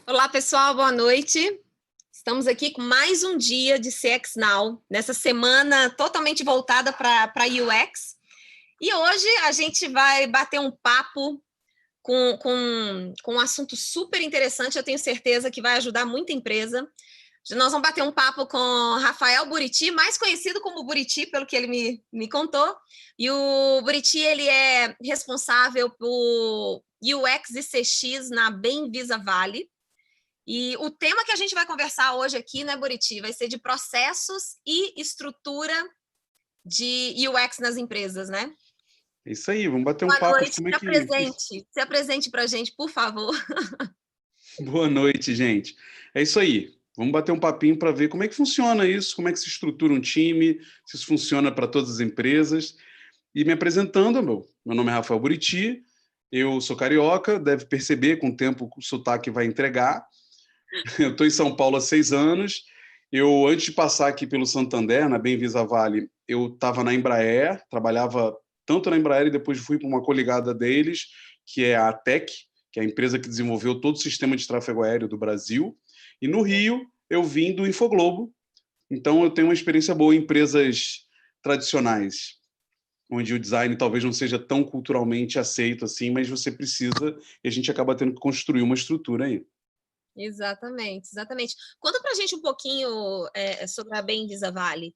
Olá, pessoal, boa noite. Estamos aqui com mais um dia de CX Now, nessa semana totalmente voltada para UX. E hoje a gente vai bater um papo com um assunto super interessante, eu tenho certeza que vai ajudar muita empresa. Nós vamos bater um papo com Rafael Buriti, mais conhecido como Buriti, pelo que ele me contou. E o Buriti, ele é responsável por UX e CX na Bem-Visa Vale. E o tema que a gente vai conversar hoje aqui, né, Buriti, vai ser de processos e estrutura de UX nas empresas, né? É isso aí, vamos bater um Boa papo noite, de como é que... se apresente para a gente, por favor. Boa noite, gente. É isso aí, vamos bater um papinho para ver como é que funciona isso, como é que se estrutura um time, se isso funciona para todas as empresas. E me apresentando, meu nome é Rafael Buriti, eu sou carioca, deve perceber, com o tempo o sotaque vai entregar. Eu estou em São Paulo há 6 anos. Eu, antes de passar aqui pelo Santander, na Bem-Visa Vale, eu estava na Embraer, trabalhava tanto na Embraer e depois fui para uma coligada deles, que é a ATEC, que é a empresa que desenvolveu todo o sistema de tráfego aéreo do Brasil. E no Rio, eu vim do Infoglobo. Então, eu tenho uma experiência boa em empresas tradicionais, onde o design talvez não seja tão culturalmente aceito assim, mas você precisa, e a gente acaba tendo que construir uma estrutura aí. Exatamente, exatamente. Conta para a gente um pouquinho sobre a Bem-Visa Vale.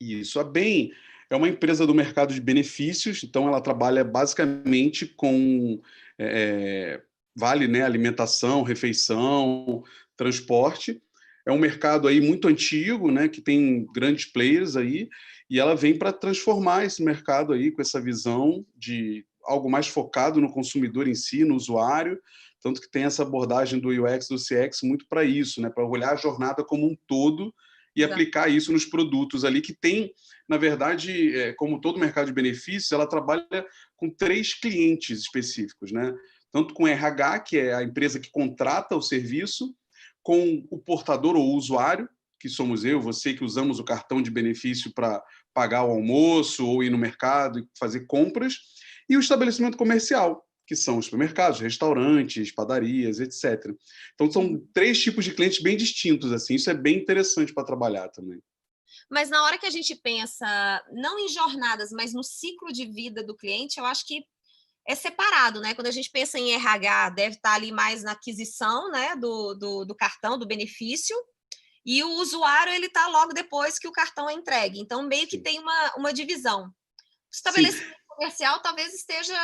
Isso, a Bem é uma empresa do mercado de benefícios, então ela trabalha basicamente com vale, né, alimentação, refeição, transporte. É um mercado aí muito antigo, né, que tem grandes players aí, e ela vem para transformar esse mercado aí com essa visão de algo mais focado no consumidor em si, no usuário, tanto que tem essa abordagem do UX, do CX muito para isso, né, para olhar a jornada como um todo e aplicar isso nos produtos ali, que tem, na verdade, como todo mercado de benefícios, ela trabalha com 3 clientes específicos, né? Tanto com RH, que é a empresa que contrata o serviço, com o portador ou o usuário, que somos eu, você, que usamos o cartão de benefício para pagar o almoço ou ir no mercado e fazer compras, e o estabelecimento comercial, que são os supermercados, restaurantes, padarias, etc. Então, são 3 tipos de clientes bem distintos, assim. Isso é bem interessante para trabalhar também. Mas na hora que a gente pensa, não em jornadas, mas no ciclo de vida do cliente, eu acho que é separado, né? Quando a gente pensa em RH, deve estar ali mais na aquisição, né, do cartão, do benefício, e o usuário, ele está logo depois que o cartão é entregue. Então, meio que tem uma divisão. O estabelecimento comercial talvez esteja...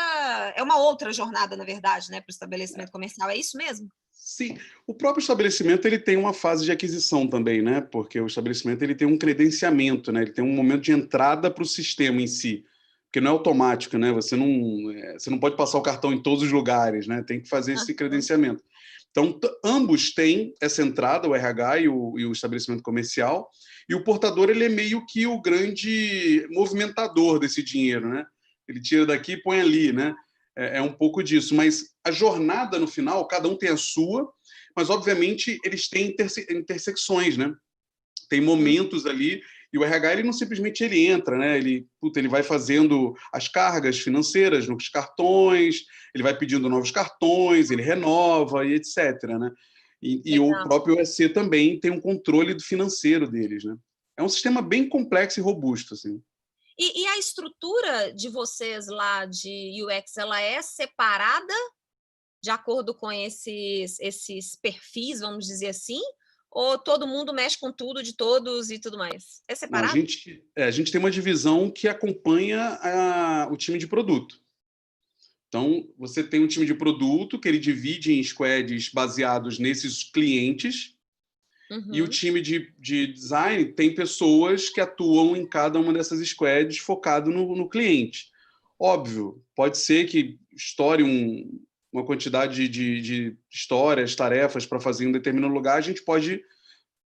É uma outra jornada, na verdade, né, para o estabelecimento comercial. É isso mesmo? Sim, o próprio estabelecimento ele tem uma fase de aquisição também, né? Porque o estabelecimento ele tem um credenciamento, né? Ele tem um momento de entrada para o sistema em si, porque não é automático, né? Você não pode passar o cartão em todos os lugares, né? Tem que fazer esse credenciamento. Então, ambos têm essa entrada, o RH e o estabelecimento comercial, e o portador ele é meio que o grande movimentador desse dinheiro, né? Ele tira daqui e põe ali, né? É um pouco disso, mas a jornada no final, cada um tem a sua, mas obviamente eles têm intersecções, né? tem momentos ali, e o RH ele não simplesmente ele entra, né? Ele vai fazendo as cargas financeiras nos cartões, ele vai pedindo novos cartões, ele renova e etc, né? E o próprio EC também tem um controle do financeiro deles, né? É um sistema bem complexo e robusto, assim. E a estrutura de vocês lá de UX, ela é separada de acordo com esses perfis, vamos dizer assim? Ou todo mundo mexe com tudo de todos e tudo mais? É Não, separado? a gente tem uma divisão que acompanha o time de produto. Então, você tem um time de produto que ele divide em squads baseados nesses clientes, e o time de design tem pessoas que atuam em cada uma dessas squads focado no cliente. Óbvio, pode ser que estoure uma quantidade de histórias, tarefas para fazer em um determinado lugar, a gente pode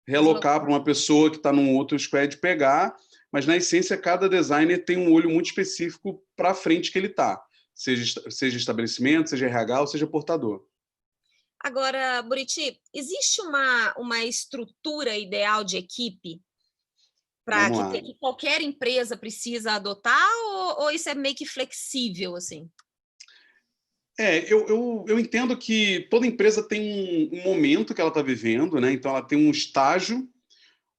relocar para uma pessoa que está num outro squad pegar, mas na essência cada designer tem um olho muito específico para a frente que ele está, seja estabelecimento, seja RH ou seja portador. Agora, Buriti, existe uma estrutura ideal de equipe para que qualquer empresa precisa adotar, ou isso é meio que flexível, assim? Eu entendo que toda empresa tem um momento que ela está vivendo, né? Então ela tem um estágio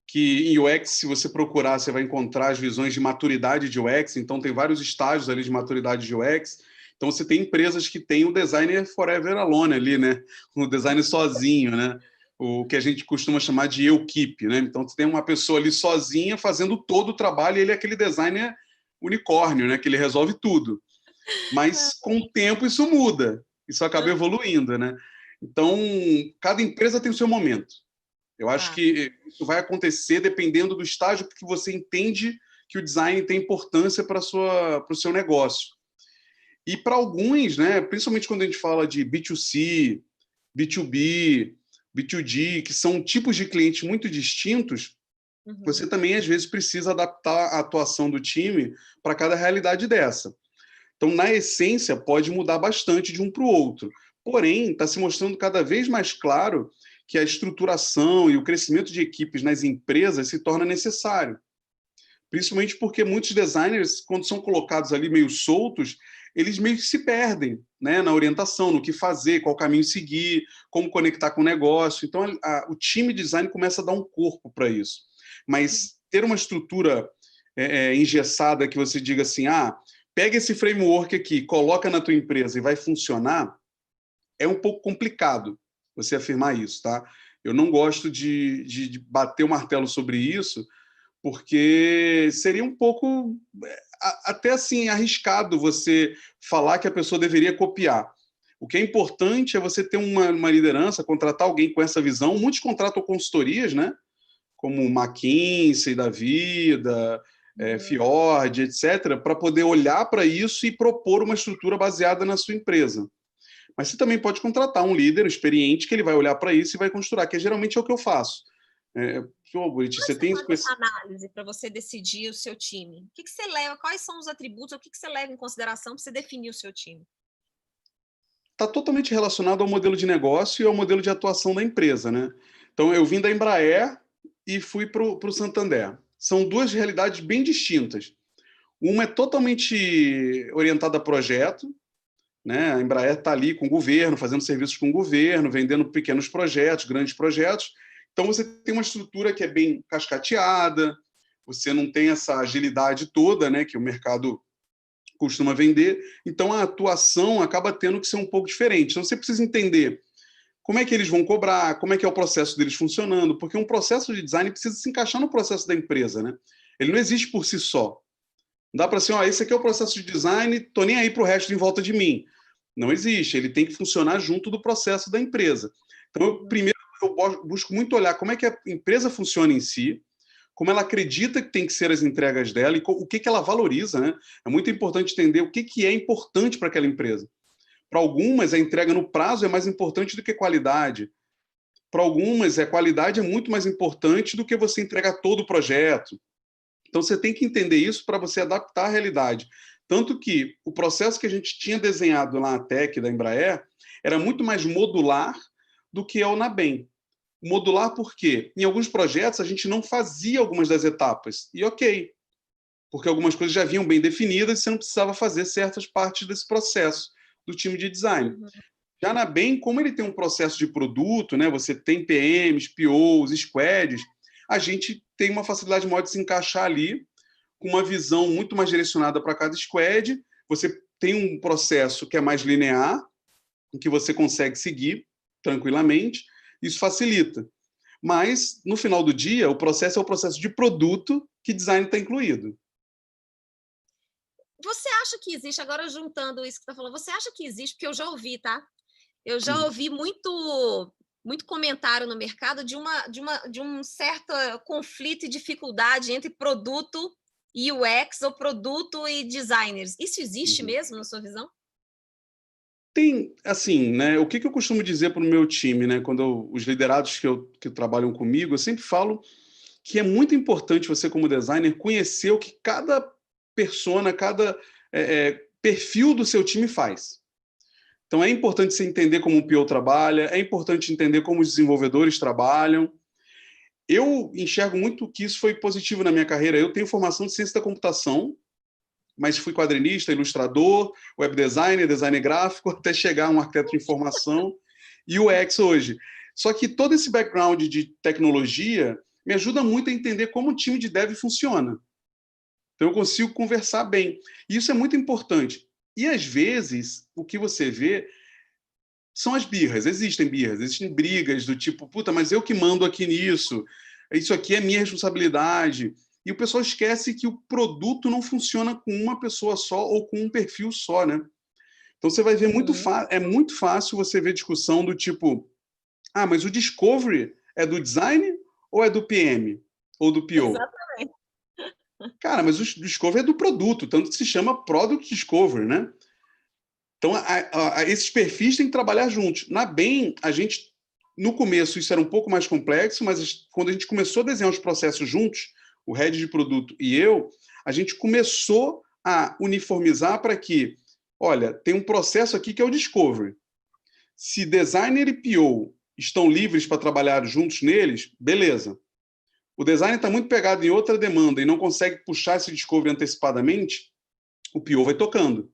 que em UX, se você procurar, você vai encontrar as visões de maturidade de UX, então tem vários estágios ali de maturidade de UX. Então você tem empresas que têm o designer forever alone ali, né? O designer sozinho, né? O que a gente costuma chamar de eu-keep, né? Então você tem uma pessoa ali sozinha fazendo todo o trabalho, e ele é aquele designer unicórnio, né? Que ele resolve tudo. Mas com o tempo isso muda, isso acaba evoluindo, né? Então, cada empresa tem o seu momento. Eu acho que isso vai acontecer dependendo do estágio que você entende que o design tem importância para o seu negócio. E para alguns, né, principalmente quando a gente fala de B2C, B2B, B2G, que são tipos de clientes muito distintos, você também, às vezes, precisa adaptar a atuação do time para cada realidade dessa. Então, na essência, pode mudar bastante de um para o outro. Porém, está se mostrando cada vez mais claro que a estruturação e o crescimento de equipes nas empresas se torna necessário. Principalmente porque muitos designers, quando são colocados ali meio soltos, eles meio que se perdem, né, na orientação, no que fazer, qual caminho seguir, como conectar com o negócio. Então, o time de design começa a dar um corpo para isso. Mas ter uma estrutura engessada que você diga assim, pega esse framework aqui, coloca na tua empresa e vai funcionar, é um pouco complicado você afirmar isso, tá? Eu não gosto de bater o martelo sobre isso, porque seria um pouco, até assim, arriscado você falar que a pessoa deveria copiar. O que é importante é você ter uma liderança, contratar alguém com essa visão. Muitos contratam consultorias, né? Como McKinsey da vida, Fjord, etc., para poder olhar para isso e propor uma estrutura baseada na sua empresa. Mas você também pode contratar um líder experiente que ele vai olhar para isso e vai construir, que geralmente é o que eu faço. Você tem essa análise para você decidir o seu time? O que você leva? Quais são os atributos? O que você leva em consideração para você definir o seu time? Está totalmente relacionado ao modelo de negócio e ao modelo de atuação da empresa, né? Então, eu vim da Embraer e fui para o Santander. São duas realidades bem distintas. Uma é totalmente orientada a projeto, né? A Embraer está ali com o governo, fazendo serviços com o governo, vendendo pequenos projetos, grandes projetos. Então, você tem uma estrutura que é bem cascateada, você não tem essa agilidade toda, né, que o mercado costuma vender. Então, a atuação acaba tendo que ser um pouco diferente. Então, você precisa entender como é que eles vão cobrar, como é que é o processo deles funcionando, porque um processo de design precisa se encaixar no processo da empresa, né? Ele não existe por si só. Não dá para assim, esse aqui é o processo de design, tô nem aí para o resto em volta de mim. Não existe, ele tem que funcionar junto do processo da empresa. Então, primeiro, eu busco muito olhar como é que a empresa funciona em si, como ela acredita que tem que ser as entregas dela e o que ela valoriza, né? É muito importante entender o que é importante para aquela empresa. Para algumas, a entrega no prazo é mais importante do que qualidade. Para algumas, a qualidade é muito mais importante do que você entregar todo o projeto. Então, você tem que entender isso para você adaptar à realidade. Tanto que o processo que a gente tinha desenhado na TEC da Embraer era muito mais modular do que é o NABEM. Modular por quê? Em alguns projetos, a gente não fazia algumas das etapas. E ok, porque algumas coisas já vinham bem definidas e você não precisava fazer certas partes desse processo do time de design. Uhum. Já na BEM, como ele tem um processo de produto, né, você tem PMs, POs, squads, a gente tem uma facilidade maior de se encaixar ali, com uma visão muito mais direcionada para cada squad. Você tem um processo que é mais linear, em que você consegue seguir tranquilamente, isso facilita. Mas, no final do dia, o processo é o processo de produto que design está incluído. Você acha que existe, agora juntando isso que você está falando, você acha que existe, porque eu já ouvi, tá? Eu já ouvi muito comentário no mercado de um certo conflito e dificuldade entre produto e UX ou produto e designers. Isso existe mesmo, na sua visão? Tem, assim, né, o que eu costumo dizer para o meu time, né, os liderados que trabalham comigo, eu sempre falo que é muito importante você, como designer, conhecer o que cada persona, cada perfil do seu time faz. Então, é importante você entender como o PO trabalha, é importante entender como os desenvolvedores trabalham. Eu enxergo muito que isso foi positivo na minha carreira. Eu tenho formação de ciência da computação, mas fui quadrinista, ilustrador, web designer, designer gráfico, até chegar a um arquiteto de informação e UX hoje. Só que todo esse background de tecnologia me ajuda muito a entender como o time de dev funciona. Então, eu consigo conversar bem. E isso é muito importante. E, às vezes, o que você vê são as birras. Existem brigas do tipo, puta, mas eu que mando aqui nisso, isso aqui é minha responsabilidade. E o pessoal esquece que o produto não funciona com uma pessoa só ou com um perfil só, né? Então você vai ver é muito fácil você ver discussão do tipo, ah, mas o discovery é do design ou é do PM ou do PO? Exatamente. Cara, mas o discovery é do produto, tanto que se chama product discovery, né? Então, esses perfis têm que trabalhar juntos. Na BEM, no começo, isso era um pouco mais complexo, mas quando a gente começou a desenhar os processos juntos, o head de produto e eu, a gente começou a uniformizar para que, olha, tem um processo aqui que é o discovery. Se designer e PO estão livres para trabalhar juntos neles, beleza. O designer está muito pegado em outra demanda e não consegue puxar esse discovery antecipadamente, o PO vai tocando.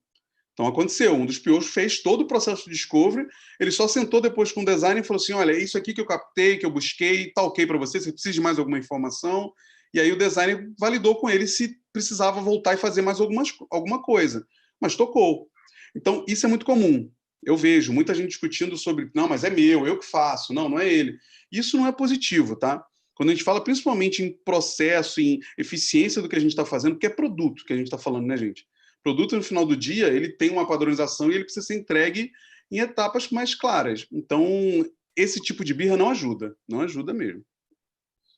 Então aconteceu, um dos POs fez todo o processo de discovery, ele só sentou depois com o designer e falou assim, olha, é isso aqui que eu captei, que eu busquei, tá ok para você precisa de mais alguma informação? E aí o designer validou com ele se precisava voltar e fazer mais alguma coisa, mas tocou. Então isso é muito comum. Eu vejo muita gente discutindo sobre, não, mas é meu, eu que faço, não é ele. Isso não é positivo, tá? Quando a gente fala principalmente em processo, em eficiência do que a gente está fazendo, porque é produto que a gente está falando, né, gente? Produto, no final do dia, ele tem uma padronização e ele precisa ser entregue em etapas mais claras. Então, esse tipo de birra não ajuda mesmo.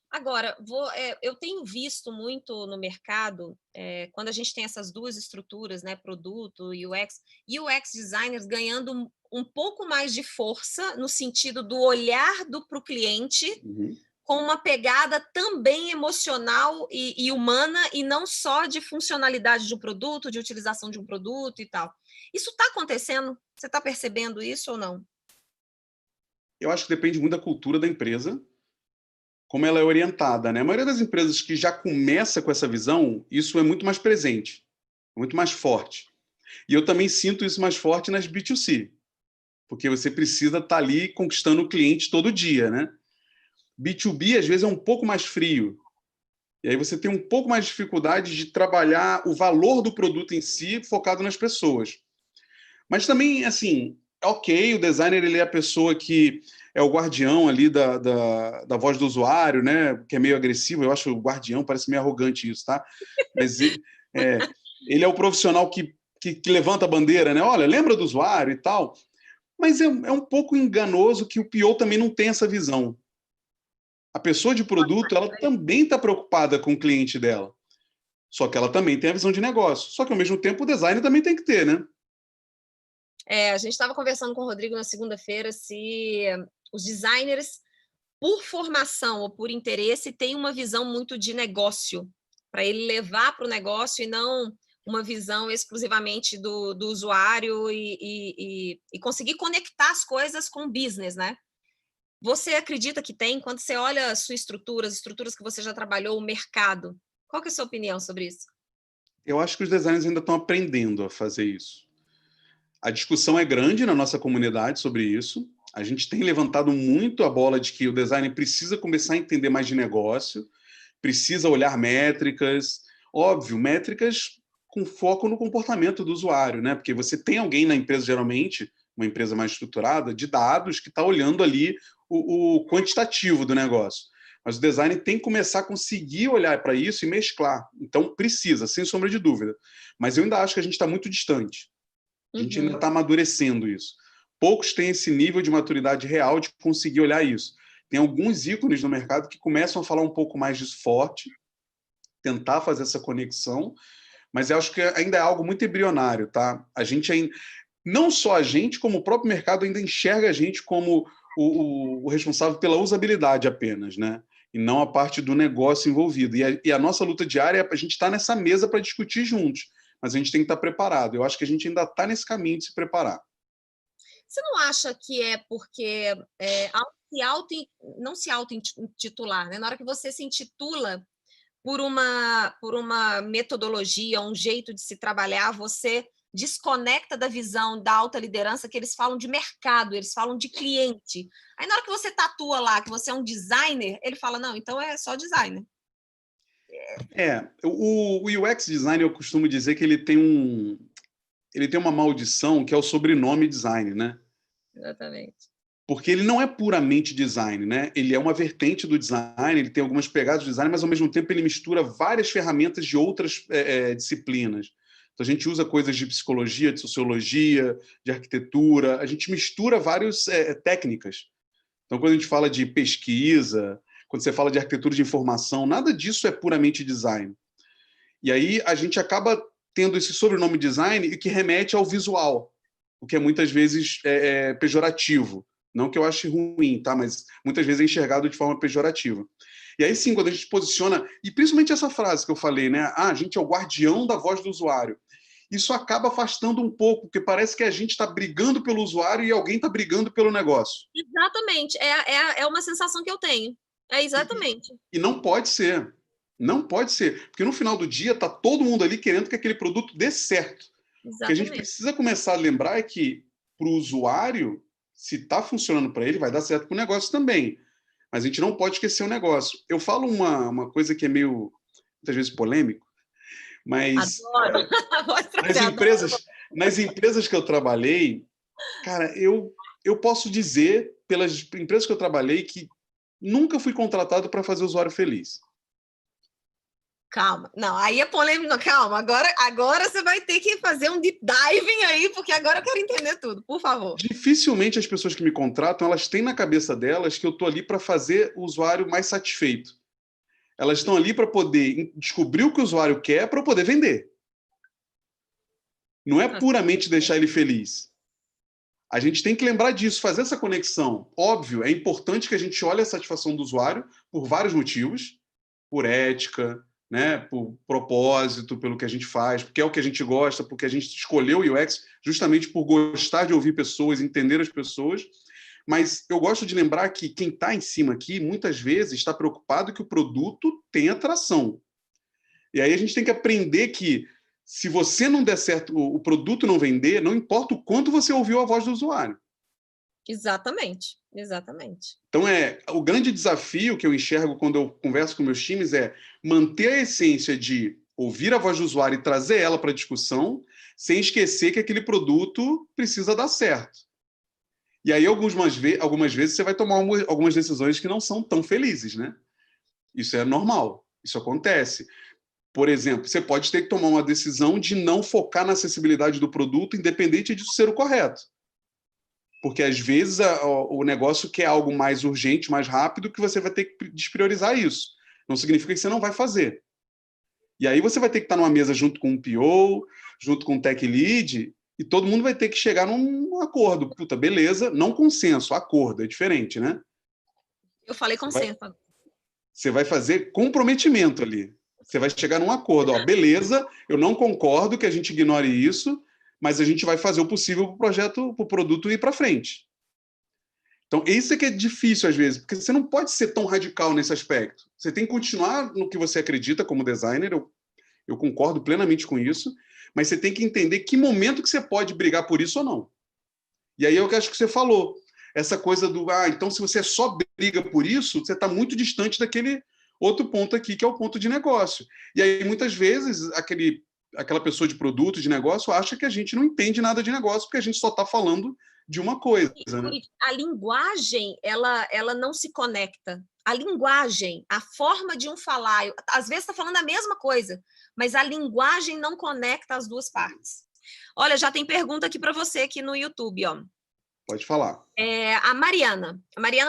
Agora, eu tenho visto muito no mercado, quando a gente tem essas duas estruturas, né, produto e UX designers ganhando um pouco mais de força no sentido do olhar para o cliente, com uma pegada também emocional e humana, e não só de funcionalidade de um produto, de utilização de um produto e tal. Isso está acontecendo? Você está percebendo isso ou não? Eu acho que depende muito da cultura da empresa, como ela é orientada, né? A maioria das empresas que já começa com essa visão, isso é muito mais presente, muito mais forte. E eu também sinto isso mais forte nas B2C, porque você precisa estar ali conquistando o cliente todo dia, né? B2B, às vezes, é um pouco mais frio. E aí você tem um pouco mais de dificuldade de trabalhar o valor do produto em si focado nas pessoas. Mas também, assim, ok, o designer ele é a pessoa que é o guardião ali da voz do usuário, né? Que é meio agressivo. Eu acho o guardião, parece meio arrogante isso, tá? Mas ele é o profissional que levanta a bandeira, né? Olha, lembra do usuário e tal. Mas é um pouco enganoso que o PO também não tem essa visão. A pessoa de produto, ela também está preocupada com o cliente dela. Só que ela também tem a visão de negócio. Só que, ao mesmo tempo, o design também tem que ter, né? A gente estava conversando com o Rodrigo na segunda-feira se os designers, por formação ou por interesse, têm uma visão muito de negócio, para ele levar para o negócio e não uma visão exclusivamente do usuário e conseguir conectar as coisas com o business, né? Você acredita que tem? Quando você olha a sua estrutura, as estruturas que você já trabalhou, o mercado, qual que é a sua opinião sobre isso? Eu acho que os designers ainda estão aprendendo a fazer isso. A discussão é grande na nossa comunidade sobre isso. A gente tem levantado muito a bola de que o design precisa começar a entender mais de negócio, precisa olhar métricas, óbvio, métricas com foco no comportamento do usuário, né? Porque você tem alguém na empresa, geralmente, uma empresa mais estruturada, de dados, que está olhando ali o quantitativo do negócio. Mas o design tem que começar a conseguir olhar para isso e mesclar. Então, precisa, sem sombra de dúvida. Mas eu ainda acho que a gente está muito distante. A gente ainda está amadurecendo isso. Poucos têm esse nível de maturidade real de conseguir olhar isso. Tem alguns ícones no mercado que começam a falar um pouco mais disso forte, tentar fazer essa conexão, mas eu acho que ainda é algo muito embrionário, tá? A gente ainda, não só a gente, como o próprio mercado ainda enxerga a gente como o responsável pela usabilidade apenas, né? E não a parte do negócio envolvido. E a nossa luta diária é a gente estar nessa mesa para discutir juntos, mas a gente tem que estar preparado. Eu acho que a gente ainda está nesse caminho de se preparar. Você não acha que é porque não se auto-intitular, né? Na hora que você se intitula por uma metodologia, um jeito de se trabalhar, você desconecta da visão da alta liderança, que eles falam de mercado, eles falam de cliente. Aí na hora que você tatua lá que você é um designer, ele fala, não, então é só designer. O UX design, eu costumo dizer que ele tem uma maldição que é o sobrenome design, né? Exatamente. Porque ele não é puramente design, né? Ele é uma vertente do design, ele tem algumas pegadas do design, mas ao mesmo tempo ele mistura várias ferramentas de outras disciplinas. Então a gente usa coisas de psicologia, de sociologia, de arquitetura, a gente mistura várias técnicas. Então quando a gente fala de pesquisa, quando você fala de arquitetura de informação, nada disso é puramente design. E aí a gente acaba tendo esse sobrenome design que remete ao visual, o que é muitas vezes pejorativo. Não que eu ache ruim, tá? Mas muitas vezes é enxergado de forma pejorativa. E aí sim, quando a gente posiciona, e principalmente essa frase que eu falei, né? A gente é o guardião da voz do usuário. Isso acaba afastando um pouco, porque parece que a gente está brigando pelo usuário e alguém está brigando pelo negócio. Exatamente. É uma sensação que eu tenho. É exatamente. E não pode ser. Não pode ser. Porque no final do dia está todo mundo ali querendo que aquele produto dê certo. Exatamente. O que a gente precisa começar a lembrar é que para o usuário, se está funcionando para ele, vai dar certo para o negócio também. Mas a gente não pode esquecer o negócio. Eu falo uma coisa que é meio, muitas vezes, polêmico, mas adoro. nas empresas que eu trabalhei, cara, eu posso dizer, pelas empresas que eu trabalhei, que nunca fui contratado para fazer o usuário feliz. Calma, não, aí é polêmico, calma, agora você vai ter que fazer um deep diving aí, porque agora eu quero entender tudo, por favor. Dificilmente as pessoas que me contratam, elas têm na cabeça delas que eu estou ali para fazer o usuário mais satisfeito. Elas estão ali para poder descobrir o que o usuário quer para poder vender. Não é puramente deixar ele feliz. A gente tem que lembrar disso, fazer essa conexão. Óbvio, é importante que a gente olhe a satisfação do usuário por vários motivos, por ética, né, por propósito, pelo que a gente faz, porque é o que a gente gosta, porque a gente escolheu o UX justamente por gostar de ouvir pessoas, entender as pessoas. Mas eu gosto de lembrar que quem está em cima aqui, muitas vezes, está preocupado que o produto tenha atração. E aí a gente tem que aprender que, se você não der certo, o produto não vender, não importa o quanto você ouviu a voz do usuário. Exatamente, exatamente. Então, o grande desafio que eu enxergo quando eu converso com meus times é manter a essência de ouvir a voz do usuário e trazer ela para a discussão, sem esquecer que aquele produto precisa dar certo. E aí, algumas vezes, você vai tomar algumas decisões que não são tão felizes, né? Isso é normal, isso acontece. Por exemplo, você pode ter que tomar uma decisão de não focar na acessibilidade do produto, independente disso ser o correto. Porque, às vezes, o negócio quer algo mais urgente, mais rápido, que você vai ter que despriorizar isso. Não significa que você não vai fazer. E aí você vai ter que estar numa mesa junto com um PO, junto com um Tech Lead, e todo mundo vai ter que chegar num acordo. Puta, beleza, não consenso, acordo, é diferente, né? Eu falei consenso. Você vai fazer comprometimento ali. Você vai chegar num acordo. Ó, beleza, eu não concordo que a gente ignore isso, mas a gente vai fazer o possível para o produto ir para frente. Então, isso é que é difícil às vezes, porque você não pode ser tão radical nesse aspecto. Você tem que continuar no que você acredita como designer, eu concordo plenamente com isso, mas você tem que entender que momento que você pode brigar por isso ou não. E aí eu acho que você falou, essa coisa do, então se você só briga por isso, você está muito distante daquele outro ponto aqui, que é o ponto de negócio. E aí, muitas vezes, aquela pessoa de produto, de negócio, acha que a gente não entende nada de negócio, porque a gente só está falando de uma coisa. Né? A linguagem, ela não se conecta. A linguagem, a forma de um falar, às vezes está falando a mesma coisa, mas a linguagem não conecta as duas partes. Olha, já tem pergunta aqui para você aqui no YouTube, ó. Pode falar. A Mariana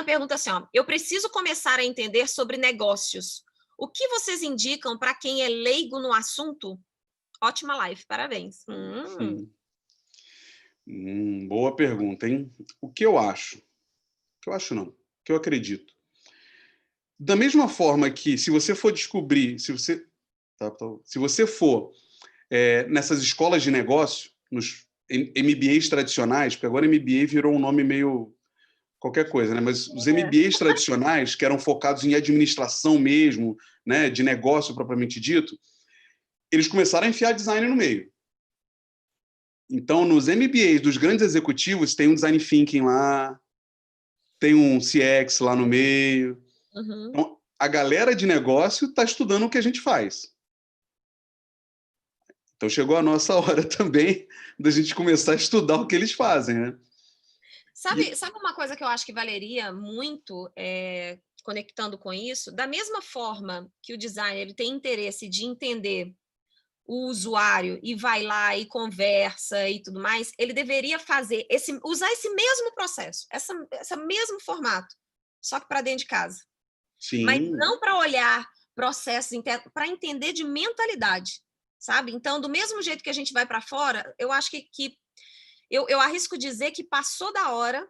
pergunta assim, ó, eu preciso começar a entender sobre negócios. O que vocês indicam para quem é leigo no assunto? Ótima live, parabéns. Boa pergunta, hein? O que eu acho? O que eu acho não. O que eu acredito. Da mesma forma que, se você for descobrir, se você for nessas escolas de negócio, nos MBAs tradicionais, porque agora MBA virou um nome meio qualquer coisa, né? Mas os MBAs tradicionais, que eram focados em administração mesmo, né, de negócio propriamente dito, eles começaram a enfiar design no meio. Então, nos MBAs dos grandes executivos, tem um design thinking lá, tem um CX lá no meio. Uhum. Então, a galera de negócio está estudando o que a gente faz. Então, chegou a nossa hora também da gente começar a estudar o que eles fazem, né? Sabe uma coisa que eu acho que valeria muito, conectando com isso? Da mesma forma que o designer ele tem interesse de entender o usuário e vai lá e conversa e tudo mais, ele deveria usar esse mesmo processo, esse mesmo formato, só que para dentro de casa. Sim. Mas não para olhar processos internos, para entender de mentalidade, sabe? Então, do mesmo jeito que a gente vai para fora, eu acho que eu arrisco dizer que passou da hora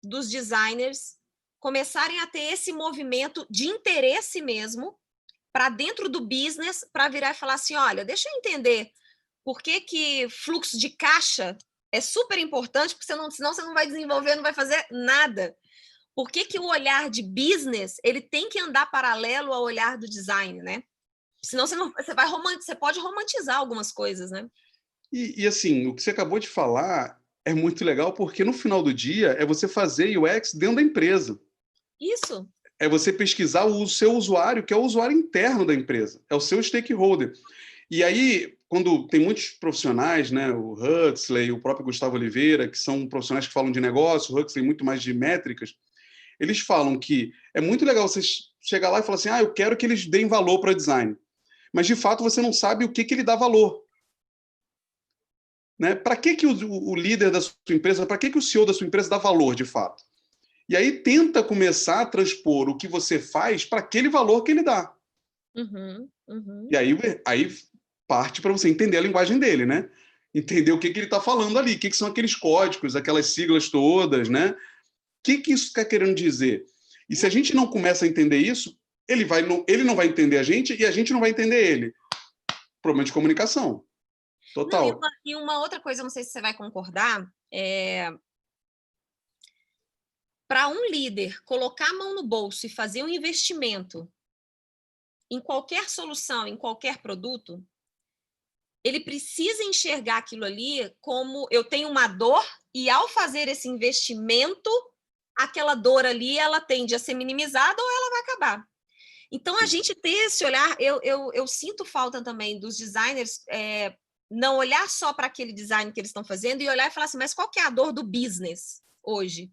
dos designers começarem a ter esse movimento de interesse mesmo para dentro do business, para virar e falar assim, olha, deixa eu entender por que fluxo de caixa é super importante, porque senão você não vai desenvolver, não vai fazer nada. Por que o olhar de business ele tem que andar paralelo ao olhar do design, né? Senão você pode romantizar algumas coisas, né? E assim, o que você acabou de falar é muito legal, porque no final do dia é você fazer UX dentro da empresa. Isso. É você pesquisar o seu usuário, que é o usuário interno da empresa, é o seu stakeholder. E aí, quando tem muitos profissionais, né, o Huxley, o próprio Gustavo Oliveira, que são profissionais que falam de negócio, o Huxley muito mais de métricas, eles falam que é muito legal você chegar lá e falar assim, eu quero que eles deem valor para design. Mas, de fato, você não sabe o que ele dá valor. Né? Para que o líder da sua empresa, para que o CEO da sua empresa dá valor, de fato? E aí tenta começar a transpor o que você faz para aquele valor que ele dá. Uhum. E aí parte para você entender a linguagem dele, né? Entender o que ele está falando ali, o que são aqueles códigos, aquelas siglas todas, né? O que isso está querendo dizer? E se a gente não começa a entender isso, ele não vai entender a gente e a gente não vai entender ele. Problema de comunicação. Total. Não, e uma outra coisa, não sei se você vai concordar, para um líder colocar a mão no bolso e fazer um investimento em qualquer solução, em qualquer produto, ele precisa enxergar aquilo ali como eu tenho uma dor e ao fazer esse investimento, aquela dor ali, ela tende a ser minimizada ou ela vai acabar. Então, a gente ter esse olhar, eu sinto falta também dos designers não olhar só para aquele design que eles estão fazendo e olhar e falar assim, mas qual que é a dor do business hoje?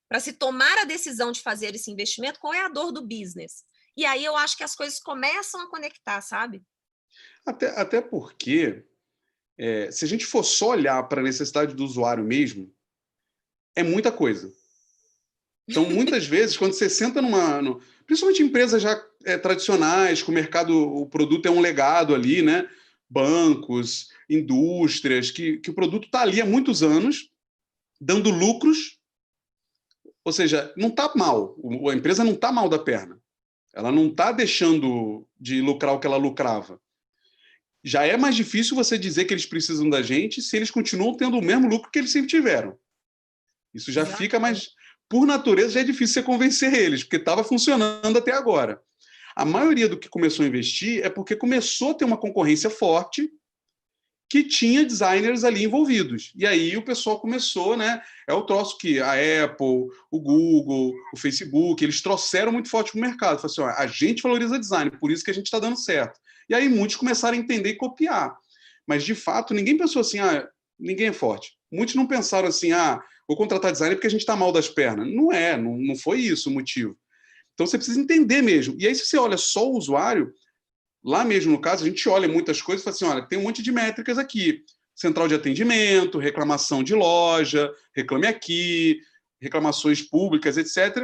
Para se tomar a decisão de fazer esse investimento, qual é a dor do business? E aí eu acho que as coisas começam a conectar, sabe? Até porque, se a gente for só olhar para a necessidade do usuário mesmo, é muita coisa. Então, muitas vezes, quando você senta principalmente empresas já tradicionais, que o produto é um legado ali, né? Bancos, indústrias, que o produto está ali há muitos anos, dando lucros, ou seja, não está mal, a empresa não está mal da perna, ela não está deixando de lucrar o que ela lucrava. Já é mais difícil você dizer que eles precisam da gente se eles continuam tendo o mesmo lucro que eles sempre tiveram. Isso já fica mais... por natureza, já é difícil você convencer eles, porque estava funcionando até agora. A maioria do que começou a investir é porque começou a ter uma concorrência forte que tinha designers ali envolvidos. E aí o pessoal começou, né? É o troço que a Apple, o Google, o Facebook, eles trouxeram muito forte para o mercado. Falaram assim, ó, a gente valoriza design, por isso que a gente está dando certo. E aí muitos começaram a entender e copiar. Mas, de fato, ninguém pensou assim, ninguém é forte. Muitos não pensaram assim, vou contratar designer porque a gente está mal das pernas. Não foi isso o motivo. Então, você precisa entender mesmo. E aí, se você olha só o usuário, lá mesmo, no caso, a gente olha muitas coisas e fala assim, olha, tem um monte de métricas aqui. Central de atendimento, reclamação de loja, reclame aqui, reclamações públicas, etc.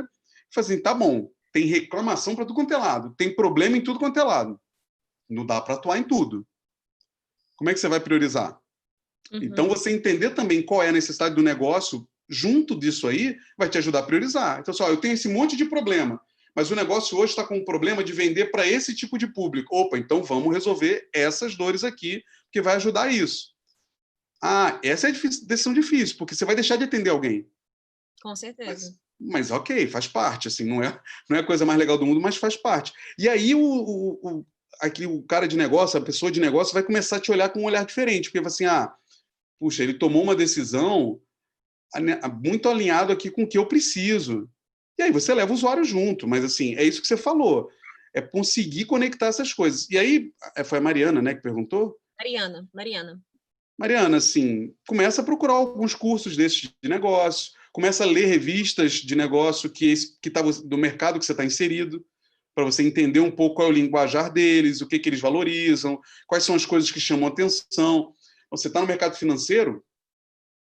Fala assim, tá bom, tem reclamação para tudo quanto é lado, tem problema em tudo quanto é lado. Não dá para atuar em tudo. Como é que você vai priorizar? Uhum. Então, você entender também qual é a necessidade do negócio, junto disso aí, vai te ajudar a priorizar. Então, eu tenho esse monte de problema, mas o negócio hoje está com um problema de vender para esse tipo de público. Opa, então vamos resolver essas dores aqui, que vai ajudar isso. Essa é a decisão difícil, porque você vai deixar de atender alguém. Com certeza. Mas ok, faz parte, assim, não é a coisa mais legal do mundo, mas faz parte. E aí aqui o cara de negócio, a pessoa de negócio vai começar a te olhar com um olhar diferente, porque vai assim, puxa, ele tomou uma decisão muito alinhado aqui com o que eu preciso. E aí você leva o usuário junto, mas assim, é isso que você falou, é conseguir conectar essas coisas. E aí, foi a Mariana, né, que perguntou? Mariana, assim, começa a procurar alguns cursos desses de negócio, começa a ler revistas de negócio que tá do mercado que você está inserido, para você entender um pouco qual é o linguajar deles, o que eles valorizam, quais são as coisas que chamam atenção. Você está no mercado financeiro,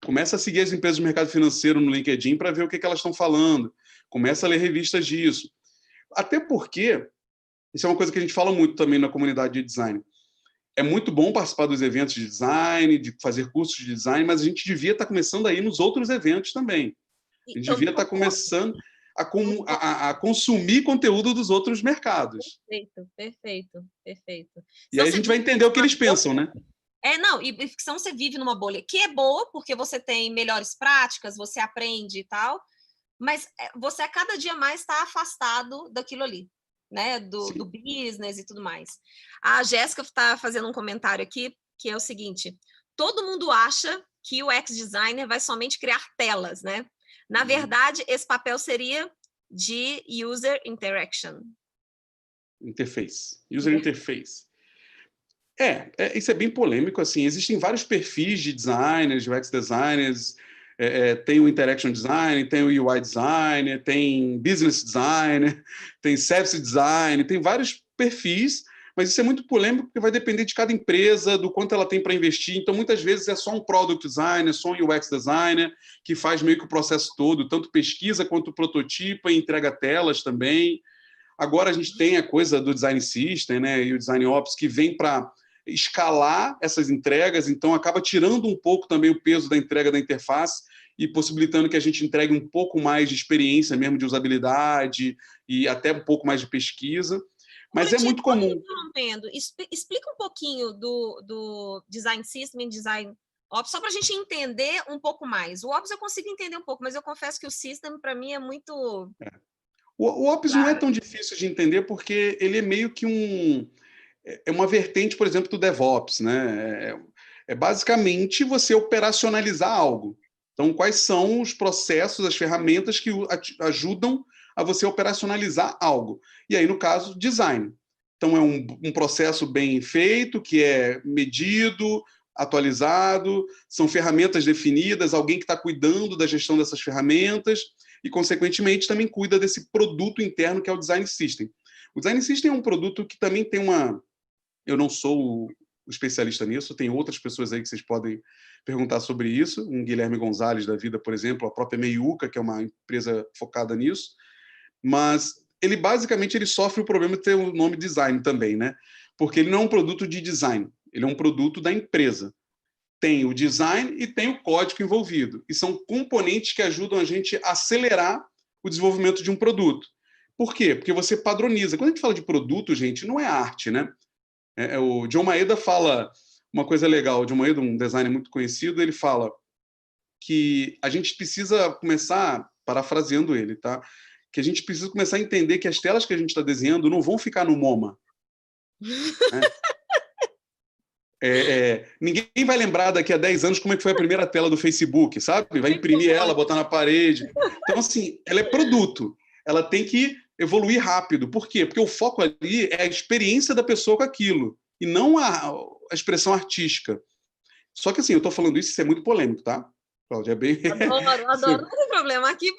começa a seguir as empresas do mercado financeiro no LinkedIn para ver o que elas estão falando. Começa a ler revistas disso. Até porque, isso é uma coisa que a gente fala muito também na comunidade de design, é muito bom participar dos eventos de design, de fazer cursos de design, mas a gente devia estar começando a ir nos outros eventos também. A gente devia estar começando a consumir conteúdo dos outros mercados. Perfeito. E aí a gente vai entender o que eles pensam, né? E ficção você vive numa bolha, que é boa, porque você tem melhores práticas, você aprende e tal, mas você a cada dia mais está afastado daquilo ali, né? Do business e tudo mais. A Jéssica está fazendo um comentário aqui, que é o seguinte, todo mundo acha que o UX designer vai somente criar telas, né? Na verdade, esse papel seria de user interaction. User interface. Isso é bem polêmico, assim, existem vários perfis de designers, de UX designers, tem o interaction design, tem o UI designer, tem business designer, tem service design, tem vários perfis, mas isso é muito polêmico porque vai depender de cada empresa, do quanto ela tem para investir. Então, muitas vezes é só um product designer, só um UX designer, que faz meio que o processo todo, tanto pesquisa quanto prototipa e entrega telas também. Agora a gente tem a coisa do design system, né, e o design ops, que vem para escalar essas entregas, então acaba tirando um pouco também o peso da entrega da interface e possibilitando que a gente entregue um pouco mais de experiência mesmo de usabilidade e até um pouco mais de pesquisa. Mas é muito comum. Interrompendo, explica um pouquinho do design system e design ops, só para a gente entender um pouco mais. O ops eu consigo entender um pouco, mas eu confesso que o system, para mim, é muito... O ops não é tão difícil de entender porque ele é meio que uma vertente, por exemplo, do DevOps, né? É basicamente você operacionalizar algo. Então, quais são os processos, as ferramentas que ajudam a você operacionalizar algo? E aí, no caso, design. Então, é um processo bem feito, que é medido, atualizado, são ferramentas definidas, alguém que está cuidando da gestão dessas ferramentas e, consequentemente, também cuida desse produto interno que é o Design System. O Design System é um produto que também tem uma... Eu não sou o especialista nisso, tem outras pessoas aí que vocês podem perguntar sobre isso, um Guilherme Gonzalez da vida, por exemplo, a própria Meiuca, que é uma empresa focada nisso, mas ele basicamente sofre o problema de ter o nome design também, né? Porque ele não é um produto de design, ele é um produto da empresa. Tem o design e tem o código envolvido, e são componentes que ajudam a gente a acelerar o desenvolvimento de um produto. Por quê? Porque você padroniza. Quando a gente fala de produto, gente, não é arte, né? O John Maeda fala uma coisa legal. O John Maeda, um designer muito conhecido, ele fala que a gente precisa começar parafraseando ele, tá? Que a gente precisa começar a entender que as telas que a gente está desenhando não vão ficar no MoMA. Né? Ninguém vai lembrar daqui a 10 anos como é que foi a primeira tela do Facebook, sabe? Vai imprimir ela, botar na parede. Então, assim, ela é produto. Ela tem que evoluir rápido. Por quê? Porque o foco ali é a experiência da pessoa com aquilo, e não a expressão artística. Só que, assim, eu estou falando isso é muito polêmico, tá, Cláudia? Adoro, não tem problema. Aqui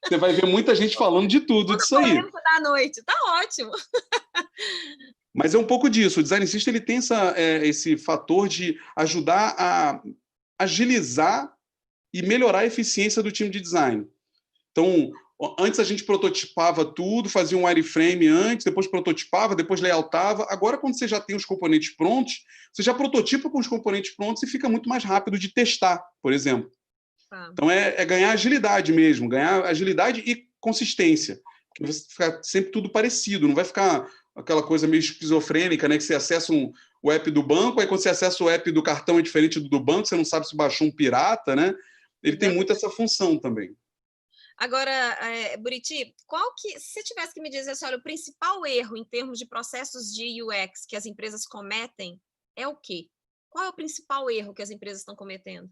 você vai ver muita gente falando de tudo disso aí. Polêmico da noite, tá ótimo. Mas é um pouco disso. O design system ele tem esse fator de ajudar a agilizar e melhorar a eficiência do time de design. Então, antes a gente prototipava tudo, fazia um wireframe antes, depois prototipava, depois layoutava. Agora, quando você já tem os componentes prontos, você já prototipa com os componentes prontos e fica muito mais rápido de testar, por exemplo. Então, é ganhar agilidade mesmo, ganhar agilidade e consistência. Porque vai ficar sempre tudo parecido, não vai ficar aquela coisa meio esquizofrênica, né? Que você acessa o app do banco, aí quando você acessa o app do cartão é diferente do banco, você não sabe se baixou um pirata, né? Ele tem muito essa função também. Agora, Buriti, se você tivesse que me dizer assim, olha, o principal erro em termos de processos de UX que as empresas cometem é o quê? Qual é o principal erro que as empresas estão cometendo?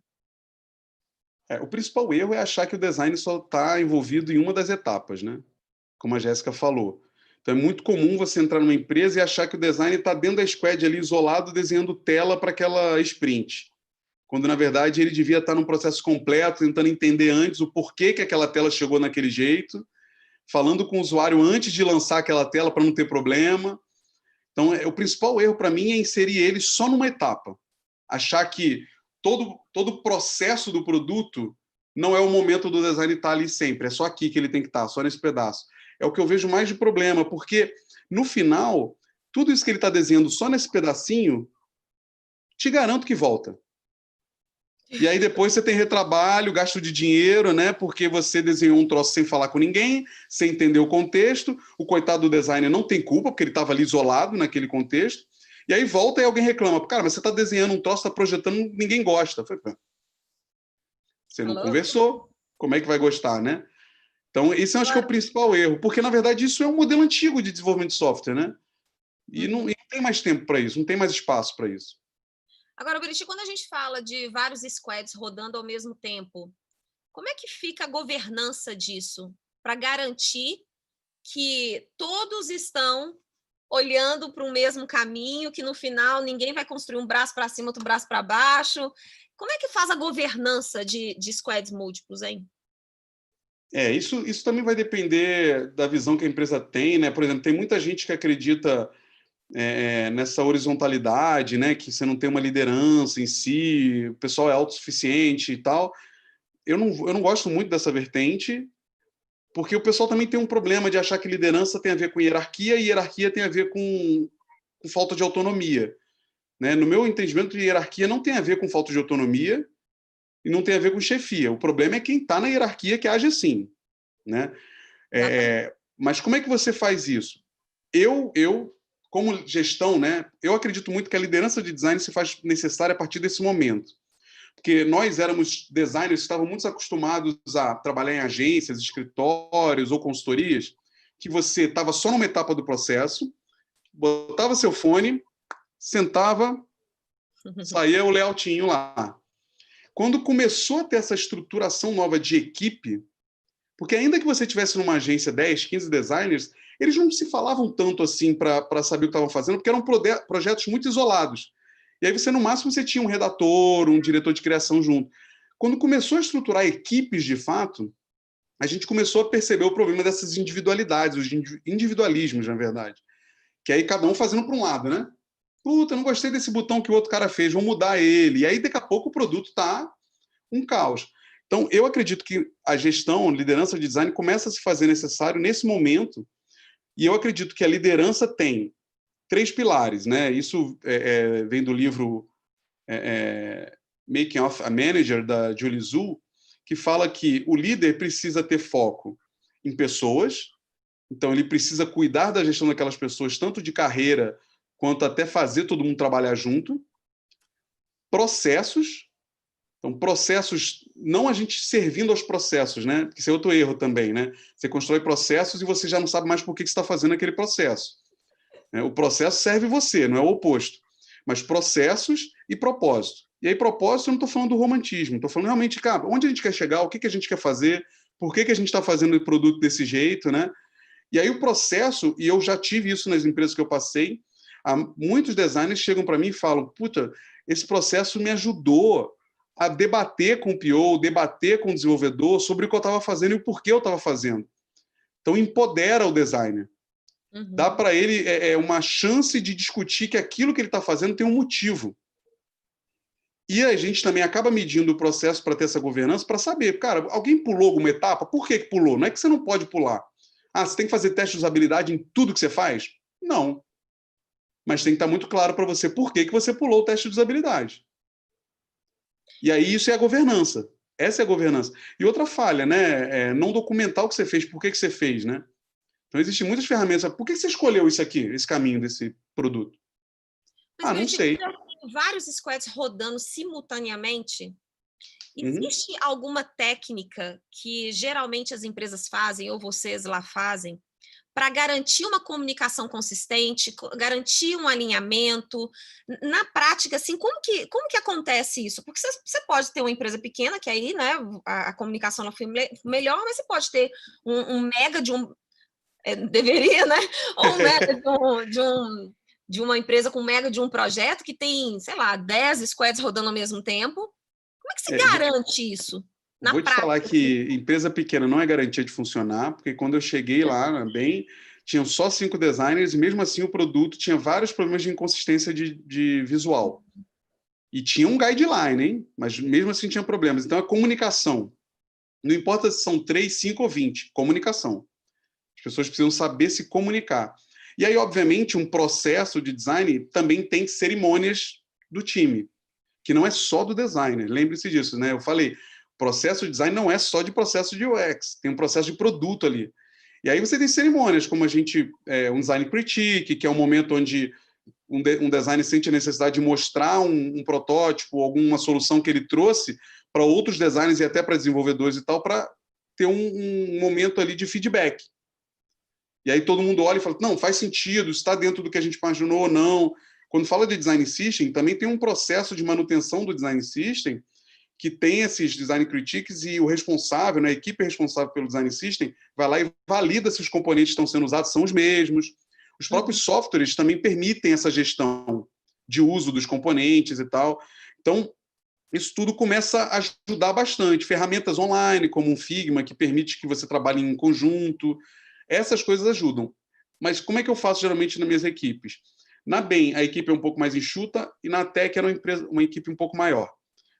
O principal erro é achar que o design só está envolvido em uma das etapas, né? Como a Jéssica falou. Então, é muito comum você entrar numa empresa e achar que o design está dentro da squad ali, isolado, desenhando tela para aquela sprint. Quando, na verdade, ele devia estar num processo completo, tentando entender antes o porquê que aquela tela chegou naquele jeito, falando com o usuário antes de lançar aquela tela para não ter problema. Então, o principal erro para mim é inserir ele só numa etapa. Achar que todo o processo do produto não é o momento do design estar ali sempre, é só aqui que ele tem que estar, só nesse pedaço. É o que eu vejo mais de problema, porque, no final, tudo isso que ele está desenhando só nesse pedacinho, te garanto que volta. E aí depois você tem retrabalho, gasto de dinheiro, né? Porque você desenhou um troço sem falar com ninguém, sem entender o contexto. O coitado do designer não tem culpa, porque ele estava ali isolado naquele contexto. E aí volta e alguém reclama. Cara, mas você está desenhando um troço, está projetando, ninguém gosta. Eu falei, você não conversou, como é que vai gostar, né? Então, esse eu acho que é o principal erro, porque, na verdade, isso é um modelo antigo de desenvolvimento de software, né? E não tem mais tempo para isso, não tem mais espaço para isso. Agora, Buriti, quando a gente fala de vários squads rodando ao mesmo tempo, como é que fica a governança disso? Para garantir que todos estão olhando para o mesmo caminho, que no final ninguém vai construir um braço para cima, outro braço para baixo. Como é que faz a governança de squads múltiplos, hein? Isso também vai depender da visão que a empresa tem, né? Por exemplo, tem muita gente que acredita nessa horizontalidade, né? Que você não tem uma liderança em si, o pessoal é autossuficiente e tal. Eu não gosto muito dessa vertente, porque o pessoal também tem um problema de achar que liderança tem a ver com hierarquia e hierarquia tem a ver com falta de autonomia. Né? No meu entendimento, hierarquia não tem a ver com falta de autonomia e não tem a ver com chefia. O problema é quem está na hierarquia que age assim. Né? Mas como é que você faz isso? Eu como gestão, né, eu acredito muito que a liderança de design se faz necessária a partir desse momento. Porque nós éramos designers que estavam muito acostumados a trabalhar em agências, escritórios ou consultorias, que você estava só numa etapa do processo, botava seu fone, sentava, saía o layoutinho lá. Quando começou a ter essa estruturação nova de equipe, porque ainda que você tivesse numa agência 10, 15 designers, eles não se falavam tanto assim para saber o que estavam fazendo, porque eram projetos muito isolados. E aí você, no máximo, você tinha um redator, um diretor de criação junto. Quando começou a estruturar equipes, de fato, a gente começou a perceber o problema dessas individualidades, os individualismos, na verdade. Que aí cada um fazendo para um lado, né? Puta, não gostei desse botão que o outro cara fez, vou mudar ele. E aí, daqui a pouco, o produto está um caos. Então, eu acredito que a gestão, a liderança de design começa a se fazer necessário nesse momento, e eu acredito que a liderança tem 3 pilares, né? Isso vem do livro Making of a Manager, da Julie Zhu, que fala que o líder precisa ter foco em pessoas, então ele precisa cuidar da gestão daquelas pessoas, tanto de carreira, quanto até fazer todo mundo trabalhar junto, processos, Então, processos, não a gente servindo aos processos, né? Isso é outro erro também, né? Você constrói processos e você já não sabe mais por que você está fazendo aquele processo. Né? O processo serve você, não é o oposto. Mas processos e propósito. E aí, propósito, eu não estou falando do romantismo, estou falando realmente, cara, onde a gente quer chegar, o que, que a gente quer fazer, por que, que a gente está fazendo o produto desse jeito, né? E aí o processo, e eu já tive isso nas empresas que eu passei, muitos designers chegam para mim e falam, puta, esse processo me ajudou a debater com o PO, debater com o desenvolvedor sobre o que eu estava fazendo e o porquê eu estava fazendo. Então, empodera o designer. Dá para ele uma chance de discutir que aquilo que ele está fazendo tem um motivo. E a gente também acaba medindo o processo para ter essa governança, para saber, cara, alguém pulou alguma etapa? Por que pulou? Não é que você não pode pular. Ah, você tem que fazer teste de usabilidade em tudo que você faz? Não. Mas tem que estar muito claro para você por que você pulou o teste de usabilidade. E aí isso é a governança. Essa é a governança. E outra falha, né? Não documentar o que você fez, por que você fez, né? Então, existem muitas ferramentas. Por que você escolheu isso aqui, esse caminho desse produto? Mas, não sei. Vários squads rodando simultaneamente. Uhum. Existe alguma técnica que geralmente as empresas fazem, ou vocês lá fazem, para garantir uma comunicação consistente, garantir um alinhamento? Na prática, assim, como que acontece isso? Porque você pode ter uma empresa pequena, que aí, né, a comunicação não foi melhor, mas você pode ter um mega de um... deveria, né? Ou um mega de uma empresa com mega de um projeto que tem, sei lá, 10 squads rodando ao mesmo tempo. Como é que se garante isso na Vou te prática? falar que empresa pequena não é garantia de funcionar, porque quando eu cheguei lá, tinham só 5 designers e mesmo assim o produto tinha vários problemas de inconsistência de visual. E tinha um guideline, hein? Mas mesmo assim tinha problemas. Então a comunicação, não importa se são 3, 5 ou 20, comunicação. As pessoas precisam saber se comunicar. E aí, obviamente, um processo de design também tem cerimônias do time, que não é só do designer. Lembre-se disso, né? Eu falei, processo de design não é só de processo de UX, tem um processo de produto ali. E aí você tem cerimônias, como um design critique, que é um momento onde um designer sente a necessidade de mostrar um protótipo, alguma solução que ele trouxe para outros designers e até para desenvolvedores e tal, para ter um momento ali de feedback. E aí todo mundo olha e fala, não, faz sentido, está dentro do que a gente imaginou ou não. Quando fala de design system, também tem um processo de manutenção do design system que tem esses design critiques e o responsável, né, a equipe responsável pelo design system, vai lá e valida se os componentes que estão sendo usados são os mesmos. Os próprios softwares também permitem essa gestão de uso dos componentes e tal. Então, isso tudo começa a ajudar bastante. Ferramentas online, como um Figma, que permite que você trabalhe em conjunto. Essas coisas ajudam. Mas como é que eu faço geralmente nas minhas equipes? Na BEM, a equipe é um pouco mais enxuta, e na Tech era uma equipe um pouco maior.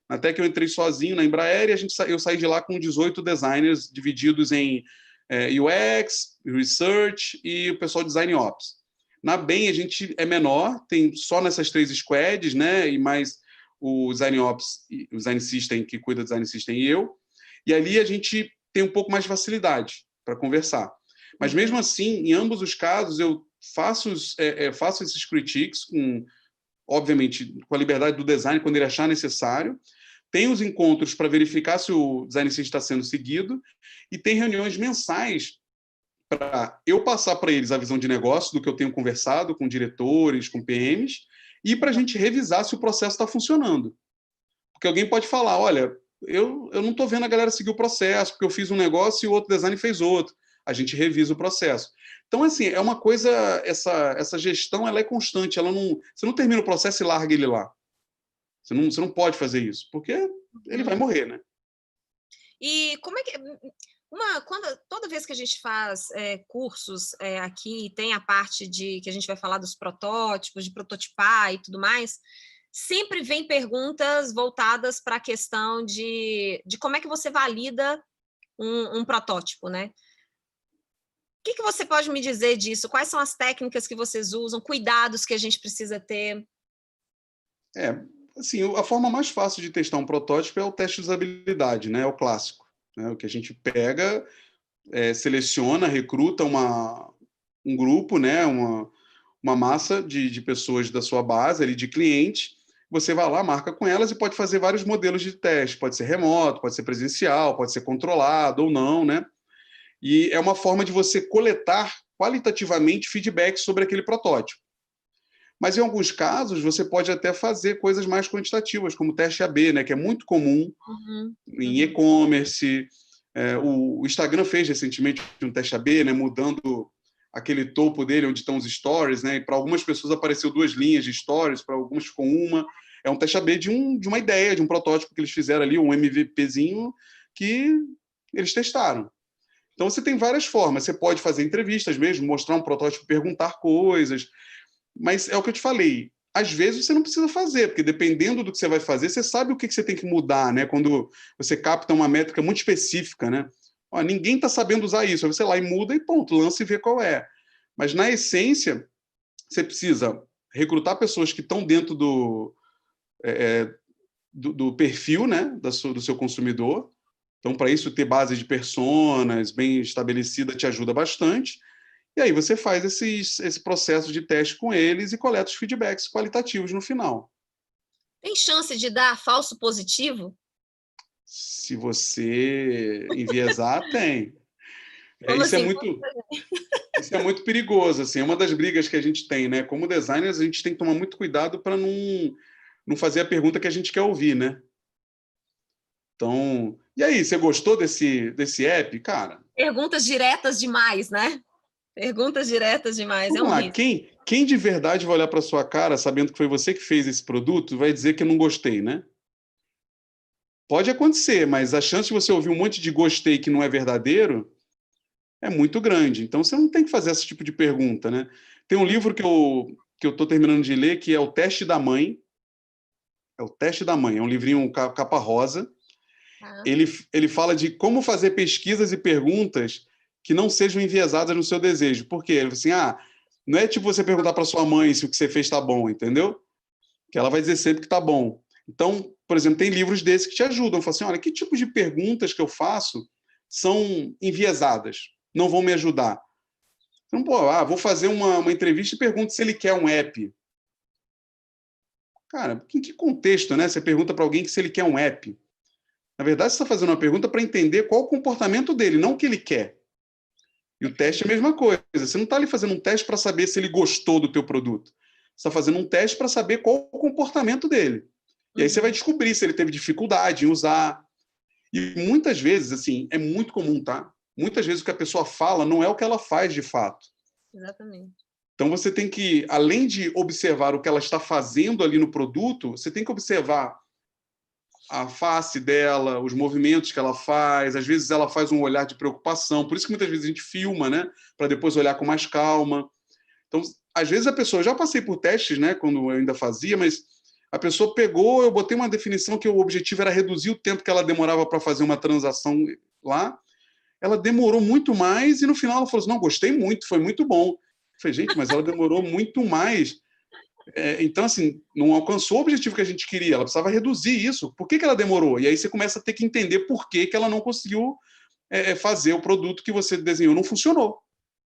Na Tech eu entrei sozinho na Embraer e eu saí de lá com 18 designers divididos em UX, Research e o pessoal de Design Ops. Na BEM a gente é menor, tem só nessas 3 squads, né? E mais o Design Ops, o Design System, que cuida do Design System, e eu. E ali a gente tem um pouco mais de facilidade para conversar. Mas mesmo assim, em ambos os casos, eu faço esses critiques, obviamente, com a liberdade do design, quando ele achar necessário. Tem os encontros para verificar se o design system está sendo seguido e tem reuniões mensais para eu passar para eles a visão de negócio do que eu tenho conversado com diretores, com PMs, e para a gente revisar se o processo está funcionando. Porque alguém pode falar, olha, eu não estou vendo a galera seguir o processo, porque eu fiz um negócio e o outro design fez outro. A gente revisa o processo. Então, assim, é uma coisa, essa gestão ela é constante, você não termina o processo e larga ele lá. Você não pode fazer isso, porque ele vai morrer, né? E como é que... toda vez que a gente faz cursos aqui, tem a parte que a gente vai falar dos protótipos, de prototipar e tudo mais, sempre vem perguntas voltadas para a questão de como é que você valida um protótipo, né? O que você pode me dizer disso? Quais são as técnicas que vocês usam, cuidados que a gente precisa ter? Assim, a forma mais fácil de testar um protótipo é o teste de usabilidade, né? É o clássico. Né? O que a gente pega, seleciona, recruta um grupo, né? Uma massa de pessoas da sua base, ali, de cliente, Você vai lá, marca com elas e pode fazer vários modelos de teste. Pode ser remoto, pode ser presencial, pode ser controlado ou não, né? E é uma forma de você coletar qualitativamente feedback sobre aquele protótipo. Mas, em alguns casos, você pode até fazer coisas mais quantitativas, como teste A/B, né, que é muito comum em e-commerce. O Instagram fez recentemente um teste A/B, né, mudando aquele topo dele, onde estão os stories, né, e para algumas pessoas apareceu 2 linhas de stories, para algumas ficou uma. É um teste A/B de uma ideia, de um protótipo que eles fizeram ali, um MVPzinho, que eles testaram. Então, você tem várias formas. Você pode fazer entrevistas mesmo, mostrar um protótipo, perguntar coisas. Mas é o que eu te falei. Às vezes você não precisa fazer, porque dependendo do que você vai fazer, você sabe o que você tem que mudar, né? Quando você capta uma métrica muito específica, né? Ó, ninguém está sabendo usar isso. Aí você lá e muda e ponto, lança e vê qual é. Mas, na essência, você precisa recrutar pessoas que estão dentro do perfil, né? Do seu consumidor. Então, para isso, ter base de personas bem estabelecida te ajuda bastante. E aí você faz esse processo de teste com eles e coleta os feedbacks qualitativos no final. Tem chance de dar falso positivo? Se você enviesar, tem. Como Isso é assim? muito perigoso. Assim, é uma das brigas que a gente tem, né? Como designers, a gente tem que tomar muito cuidado para não fazer a pergunta que a gente quer ouvir, né? Então, e aí, você gostou desse app? Cara, Perguntas diretas demais, né? Perguntas diretas demais, é vamos um lá. risco. Quem de verdade vai olhar para sua cara, sabendo que foi você que fez esse produto, vai dizer que não gostei, né? Pode acontecer, mas a chance de você ouvir um monte de gostei que não é verdadeiro é muito grande. Então, você não tem que fazer esse tipo de pergunta, né? Tem um livro que eu estou terminando de ler, que é O Teste da Mãe. É O Teste da Mãe. É um livrinho capa rosa. Tá. Ele fala de como fazer pesquisas e perguntas que não sejam enviesadas no seu desejo. Por quê? Ele fala assim, não é tipo você perguntar para sua mãe se o que você fez está bom, entendeu? Que ela vai dizer sempre que está bom. Então, por exemplo, tem livros desses que te ajudam. Falam assim, olha, que tipo de perguntas que eu faço são enviesadas? Não vão me ajudar. Então, vou fazer uma entrevista e pergunto se ele quer um app. Cara, em que contexto, né? Você pergunta para alguém se ele quer um app. Na verdade, você está fazendo uma pergunta para entender qual o comportamento dele, não o que ele quer. E o teste é a mesma coisa. Você não está ali fazendo um teste para saber se ele gostou do teu produto. Você está fazendo um teste para saber qual o comportamento dele. E aí você vai descobrir se ele teve dificuldade em usar. E muitas vezes, assim, é muito comum, tá? Muitas vezes o que a pessoa fala não é o que ela faz de fato. Exatamente. Então você tem que, além de observar o que ela está fazendo ali no produto, você tem que observar a face dela, os movimentos que ela faz. Às vezes ela faz um olhar de preocupação. Por isso que muitas vezes a gente filma, né? Para depois olhar com mais calma. Então, às vezes a pessoa... Já passei por testes, né? Quando eu ainda fazia, mas a pessoa pegou, eu botei uma definição que o objetivo era reduzir o tempo que ela demorava para fazer uma transação lá. Ela demorou muito mais e no final ela falou assim, não, gostei muito, foi muito bom. Eu falei, gente, mas ela demorou muito mais. Então, assim, não alcançou o objetivo que a gente queria, ela precisava reduzir isso. Por que ela demorou? E aí você começa a ter que entender por que ela não conseguiu fazer o produto que você desenhou, não funcionou.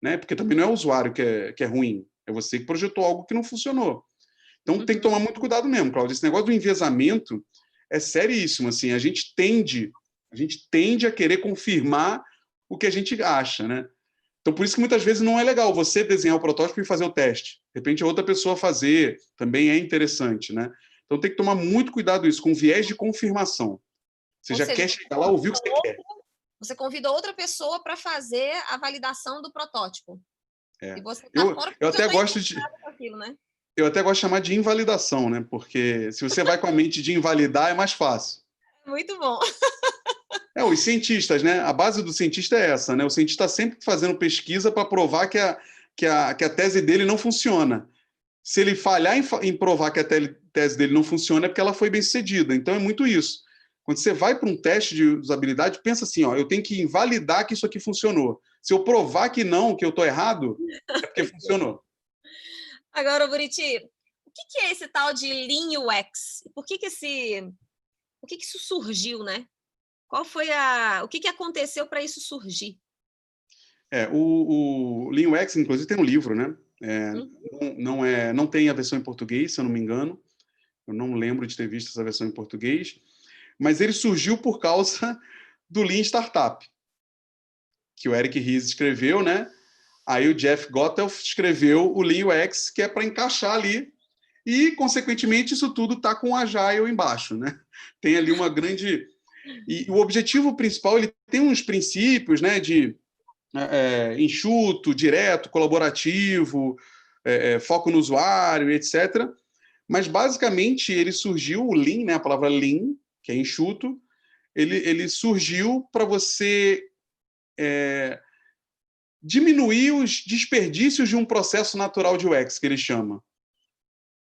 Né? Porque também não é o usuário que é ruim, é você que projetou algo que não funcionou. Então tem que tomar muito cuidado mesmo, Cláudio. Esse negócio do enviesamento é seríssimo. Assim, a gente tende a querer confirmar o que a gente acha, né? Então, por isso que muitas vezes não é legal você desenhar o protótipo e fazer o teste. De repente, outra pessoa fazer também é interessante, né? Então, tem que tomar muito cuidado isso, com viés de confirmação. Você Ou já seja, quer chegar lá, ouvir o que você quer. você convida outra pessoa para fazer a validação do protótipo. E É. você está Eu, fora eu porque eu até estou gosto de, incomodada com aquilo, né? eu até gosto de chamar de invalidação, né? Porque se você vai com a mente de invalidar, é mais fácil. Muito bom. Os cientistas, né? A base do cientista é essa, né? O cientista está sempre fazendo pesquisa para provar que a tese dele não funciona. Se ele falhar em provar que a tese dele não funciona, é porque ela foi bem sucedida. Então é muito isso. Quando você vai para um teste de usabilidade, pensa assim, eu tenho que invalidar que isso aqui funcionou. Se eu provar que não, que eu estou errado, é porque funcionou. Agora, Buriti, o que é esse tal de Lean UX? Por que isso surgiu, né? Qual foi o que aconteceu para isso surgir? O Lean UX, inclusive, tem um livro, né? Hum? Não tem a versão em português, se eu não me engano. eu não lembro de ter visto essa versão em português, mas ele surgiu por causa do Lean Startup, que o Eric Ries escreveu, né? Aí o Jeff Gothelf escreveu o Lean UX, que é para encaixar ali, e, consequentemente, isso tudo está com o Agile embaixo, né? Tem ali uma grande... E o objetivo principal, ele tem uns princípios, né, de enxuto, direto, colaborativo, foco no usuário, etc. Mas, basicamente, ele surgiu, o Lean, né, a palavra Lean, que é enxuto, ele surgiu para você diminuir os desperdícios de um processo natural de UX, que ele chama.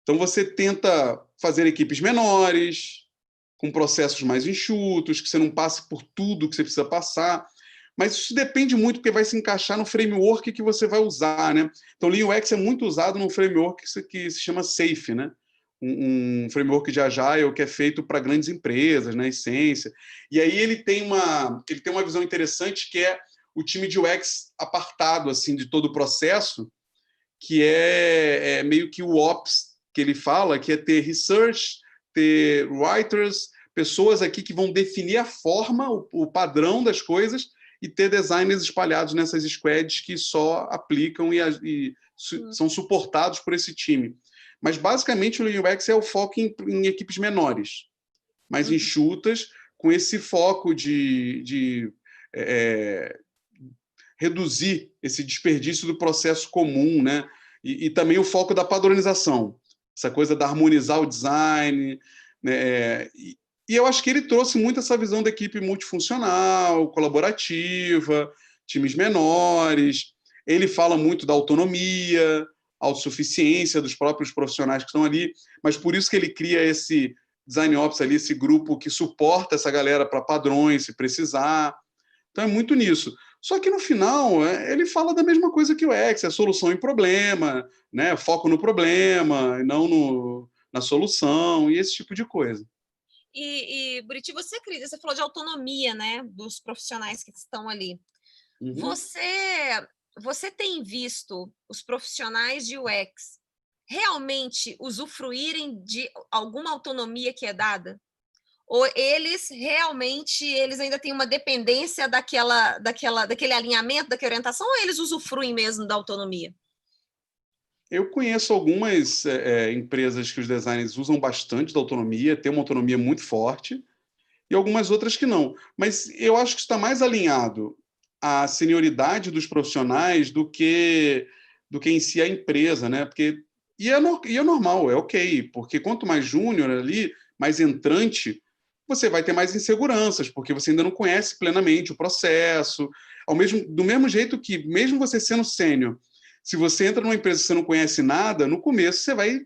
Então, você tenta fazer equipes menores, com processos mais enxutos, que você não passe por tudo que você precisa passar. Mas isso depende muito, porque vai se encaixar no framework que você vai usar, né? Então, Lean UX é muito usado num framework que se chama SAFe, né? Um framework de Agile que é feito para grandes empresas, na essência. E aí ele tem uma visão interessante, que é o time de UX apartado assim, de todo o processo, que é meio que o Ops que ele fala, que é ter research, ter writers, pessoas aqui que vão definir a forma, o padrão das coisas, e ter designers espalhados nessas squads que só aplicam e são suportados por esse time. Mas, basicamente, o Lean UX é o foco em equipes menores, mais enxutas, com esse foco de reduzir esse desperdício do processo comum, né? E também o foco da padronização, essa coisa da harmonizar o design, né? E eu acho que ele trouxe muito essa visão da equipe multifuncional, colaborativa, times menores. Ele fala muito da autonomia, autossuficiência dos próprios profissionais que estão ali, mas por isso que ele cria esse Design Ops ali, esse grupo que suporta essa galera para padrões, se precisar. Então é muito nisso. Só que no final ele fala da mesma coisa que o X, é solução em problema, né? Foco no problema, e não na solução, e esse tipo de coisa. Buriti, você acredita, você falou de autonomia, né, dos profissionais que estão ali. Uhum. Você tem visto os profissionais de UX realmente usufruírem de alguma autonomia que é dada? Ou eles ainda têm uma dependência daquele alinhamento, daquela orientação, ou eles usufruem mesmo da autonomia? Eu conheço algumas empresas que os designers usam bastante da autonomia, tem uma autonomia muito forte, e algumas outras que não. Mas eu acho que está mais alinhado à senioridade dos profissionais do que em si a empresa, né? Porque é normal, é ok, porque quanto mais júnior ali, mais entrante, você vai ter mais inseguranças, porque você ainda não conhece plenamente o processo. Do mesmo jeito que, mesmo você sendo sênior, se você entra numa empresa que você não conhece nada, no começo você vai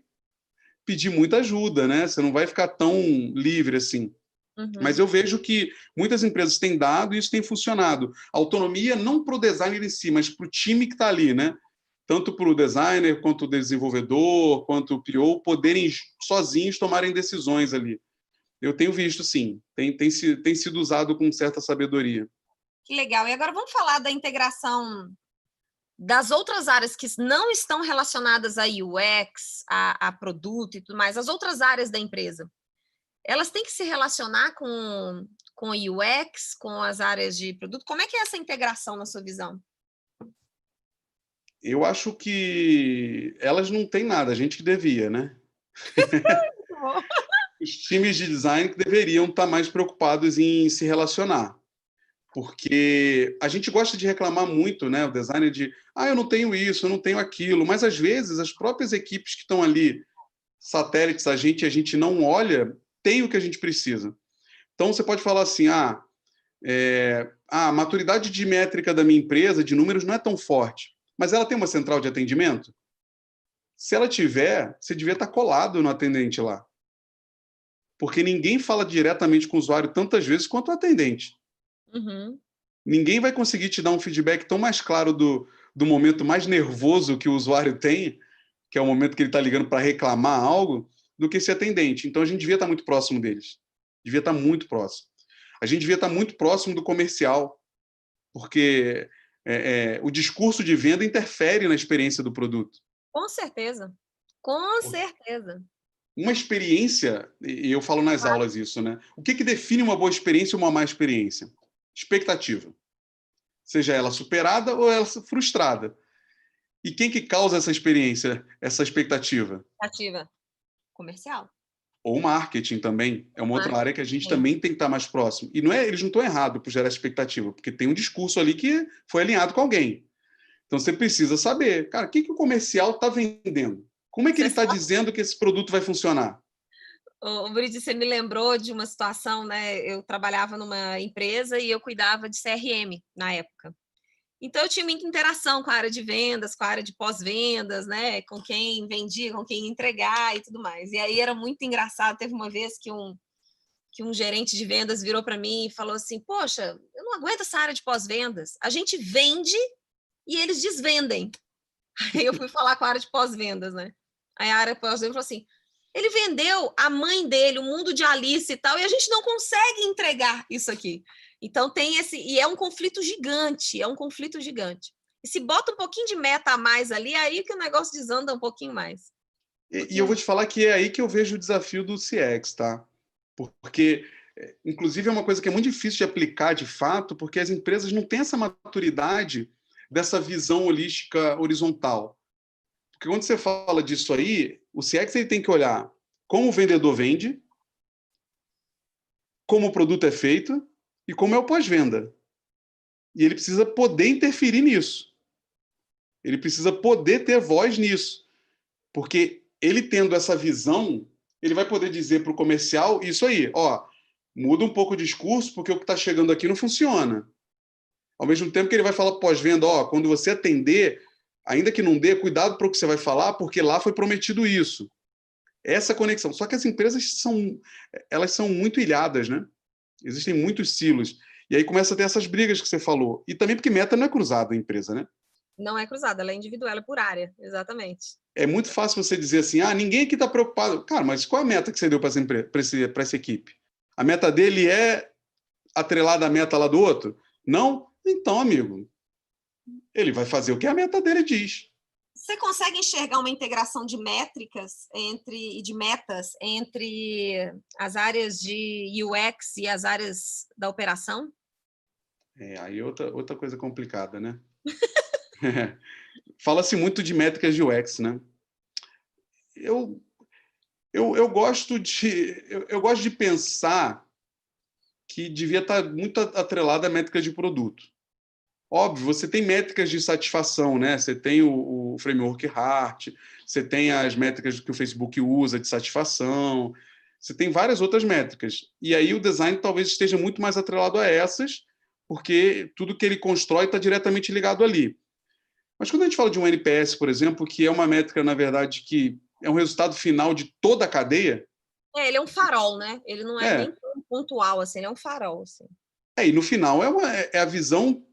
pedir muita ajuda, né? Você não vai ficar tão livre assim. Mas eu vejo que muitas empresas têm dado e isso tem funcionado. Autonomia não para o designer em si, mas para o time que está ali, né? Tanto para o designer, quanto o desenvolvedor, quanto o PO, poderem sozinhos tomarem decisões ali. Eu tenho visto, sim. Tem sido usado com certa sabedoria. Que legal. E agora vamos falar da integração das outras áreas que não estão relacionadas a UX, a produto e tudo mais, as outras áreas da empresa. Elas têm que se relacionar com o UX, com as áreas de produto? Como é que é essa integração na sua visão? Eu acho que elas não têm nada, a gente que devia, né? Os times de design que deveriam estar mais preocupados em se relacionar. Porque a gente gosta de reclamar muito, né? O designer de, eu não tenho isso, eu não tenho aquilo. Mas, às vezes, as próprias equipes que estão ali, satélites, a gente não olha, tem o que a gente precisa. Então, você pode falar assim, a maturidade de métrica da minha empresa, de números, não é tão forte. Mas ela tem uma central de atendimento? Se ela tiver, você devia estar colado no atendente lá. Porque ninguém fala diretamente com o usuário tantas vezes quanto o atendente. Ninguém vai conseguir te dar um feedback tão mais claro do momento mais nervoso que o usuário tem, que é o momento que ele está ligando para reclamar algo, do que esse atendente. Então, a gente devia estar muito próximo deles. Devia estar muito próximo. A gente devia estar muito próximo do comercial, porque o discurso de venda interfere na experiência do produto. Com certeza. Com certeza. uma experiência, e eu falo nas aulas isso, né? O que define uma boa experiência e uma má experiência? Expectativa. Seja ela superada ou ela frustrada. E quem que causa essa experiência, essa expectativa? Expectativa comercial. Ou marketing também. É uma outra área que a gente Sim. também tem que estar mais próximo. E não é, eles não estão errados por gerar expectativa, porque tem um discurso ali que foi alinhado com alguém. Então você precisa saber, cara, o que o comercial está vendendo? Como é que ele está dizendo que esse produto vai funcionar? O Brito, você me lembrou de uma situação, né? Eu trabalhava numa empresa e eu cuidava de CRM na época. Então, eu tinha muita interação com a área de vendas, com a área de pós-vendas, né? Com quem vendia, com quem ia entregar e tudo mais. E aí era muito engraçado. Teve uma vez que um gerente de vendas virou para mim e falou assim: poxa, eu não aguento essa área de pós-vendas. A gente vende e eles desvendem. Aí eu fui falar com a área de pós-vendas, né? Aí a área de pós-vendas falou assim: ele vendeu a mãe dele, o mundo de Alice e tal, e a gente não consegue entregar isso aqui. Então tem esse, e é um conflito gigante, E se bota um pouquinho de meta a mais ali, é aí que o negócio desanda um pouquinho mais. E eu vou te falar que é aí que eu vejo o desafio do CX, tá? Porque, inclusive, é uma coisa que é muito difícil de aplicar de fato, porque as empresas não têm essa maturidade dessa visão holística horizontal. Porque quando você fala disso aí, o CX ele tem que olhar como o vendedor vende, como o produto é feito e como é o pós-venda. E ele precisa poder interferir nisso. Ele precisa poder ter voz nisso. Porque ele tendo essa visão, ele vai poder dizer para o comercial isso aí, ó, muda um pouco o discurso porque o que está chegando aqui não funciona. Ao mesmo tempo que ele vai falar pós-venda, ó, quando você atender, ainda que não dê, cuidado para o que você vai falar, porque lá foi prometido isso. Essa conexão. Só que as empresas elas são muito ilhadas, né? Existem muitos silos. E aí começa a ter essas brigas que você falou. E também porque meta não é cruzada a empresa, né? Não é cruzada, ela é individual, ela é por área, exatamente. É muito fácil você dizer assim, ninguém aqui está preocupado. Cara, mas qual é a meta que você deu para essa equipe? A meta dele é atrelada à meta lá do outro? Não? Então, amigo, ele vai fazer o que a meta dele diz. Você consegue enxergar uma integração de métricas e de metas entre as áreas de UX e as áreas da operação? Aí outra coisa complicada, né? Fala-se muito de métricas de UX, né? Eu gosto de pensar que devia estar muito atrelada à métrica de produto. Óbvio, você tem métricas de satisfação, né? Você tem o framework Heart, você tem as métricas que o Facebook usa de satisfação, você tem várias outras métricas. E aí o design talvez esteja muito mais atrelado a essas, porque tudo que ele constrói está diretamente ligado ali. Mas quando a gente fala de um NPS, por exemplo, que é uma métrica, na verdade, que é um resultado final de toda a cadeia. Ele é um farol, né? Ele não é nem tão pontual, assim, ele é um farol. Assim. E no final é a visão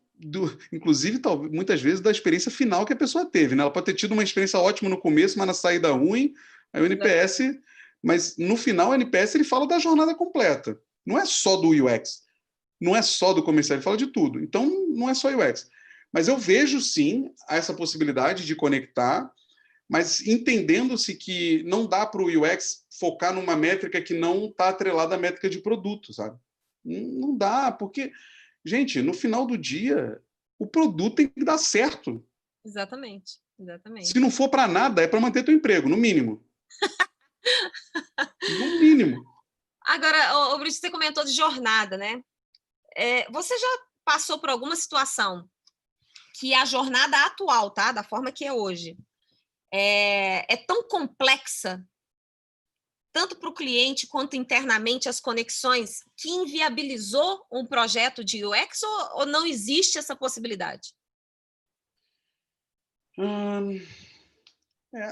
inclusive, talvez, muitas vezes, da experiência final que a pessoa teve. Né? Ela pode ter tido uma experiência ótima no começo, mas na saída ruim, aí o NPS. Mas no final, o NPS ele fala da jornada completa. Não é só do UX, não é só do comercial, ele fala de tudo. Então, não é só UX. Mas eu vejo, sim, essa possibilidade de conectar, mas entendendo-se que não dá para o UX focar numa métrica que não está atrelada à métrica de produto, sabe? Não dá, porque, gente, no final do dia, o produto tem que dar certo. Exatamente. Se não for para nada, é para manter teu emprego, no mínimo. No mínimo. Agora, Brito, você comentou de jornada, né? Você já passou por alguma situação que a jornada atual, tá? Da forma que é hoje, é tão complexa, tanto para o cliente quanto internamente as conexões, que inviabilizou um projeto de UX ou não existe essa possibilidade?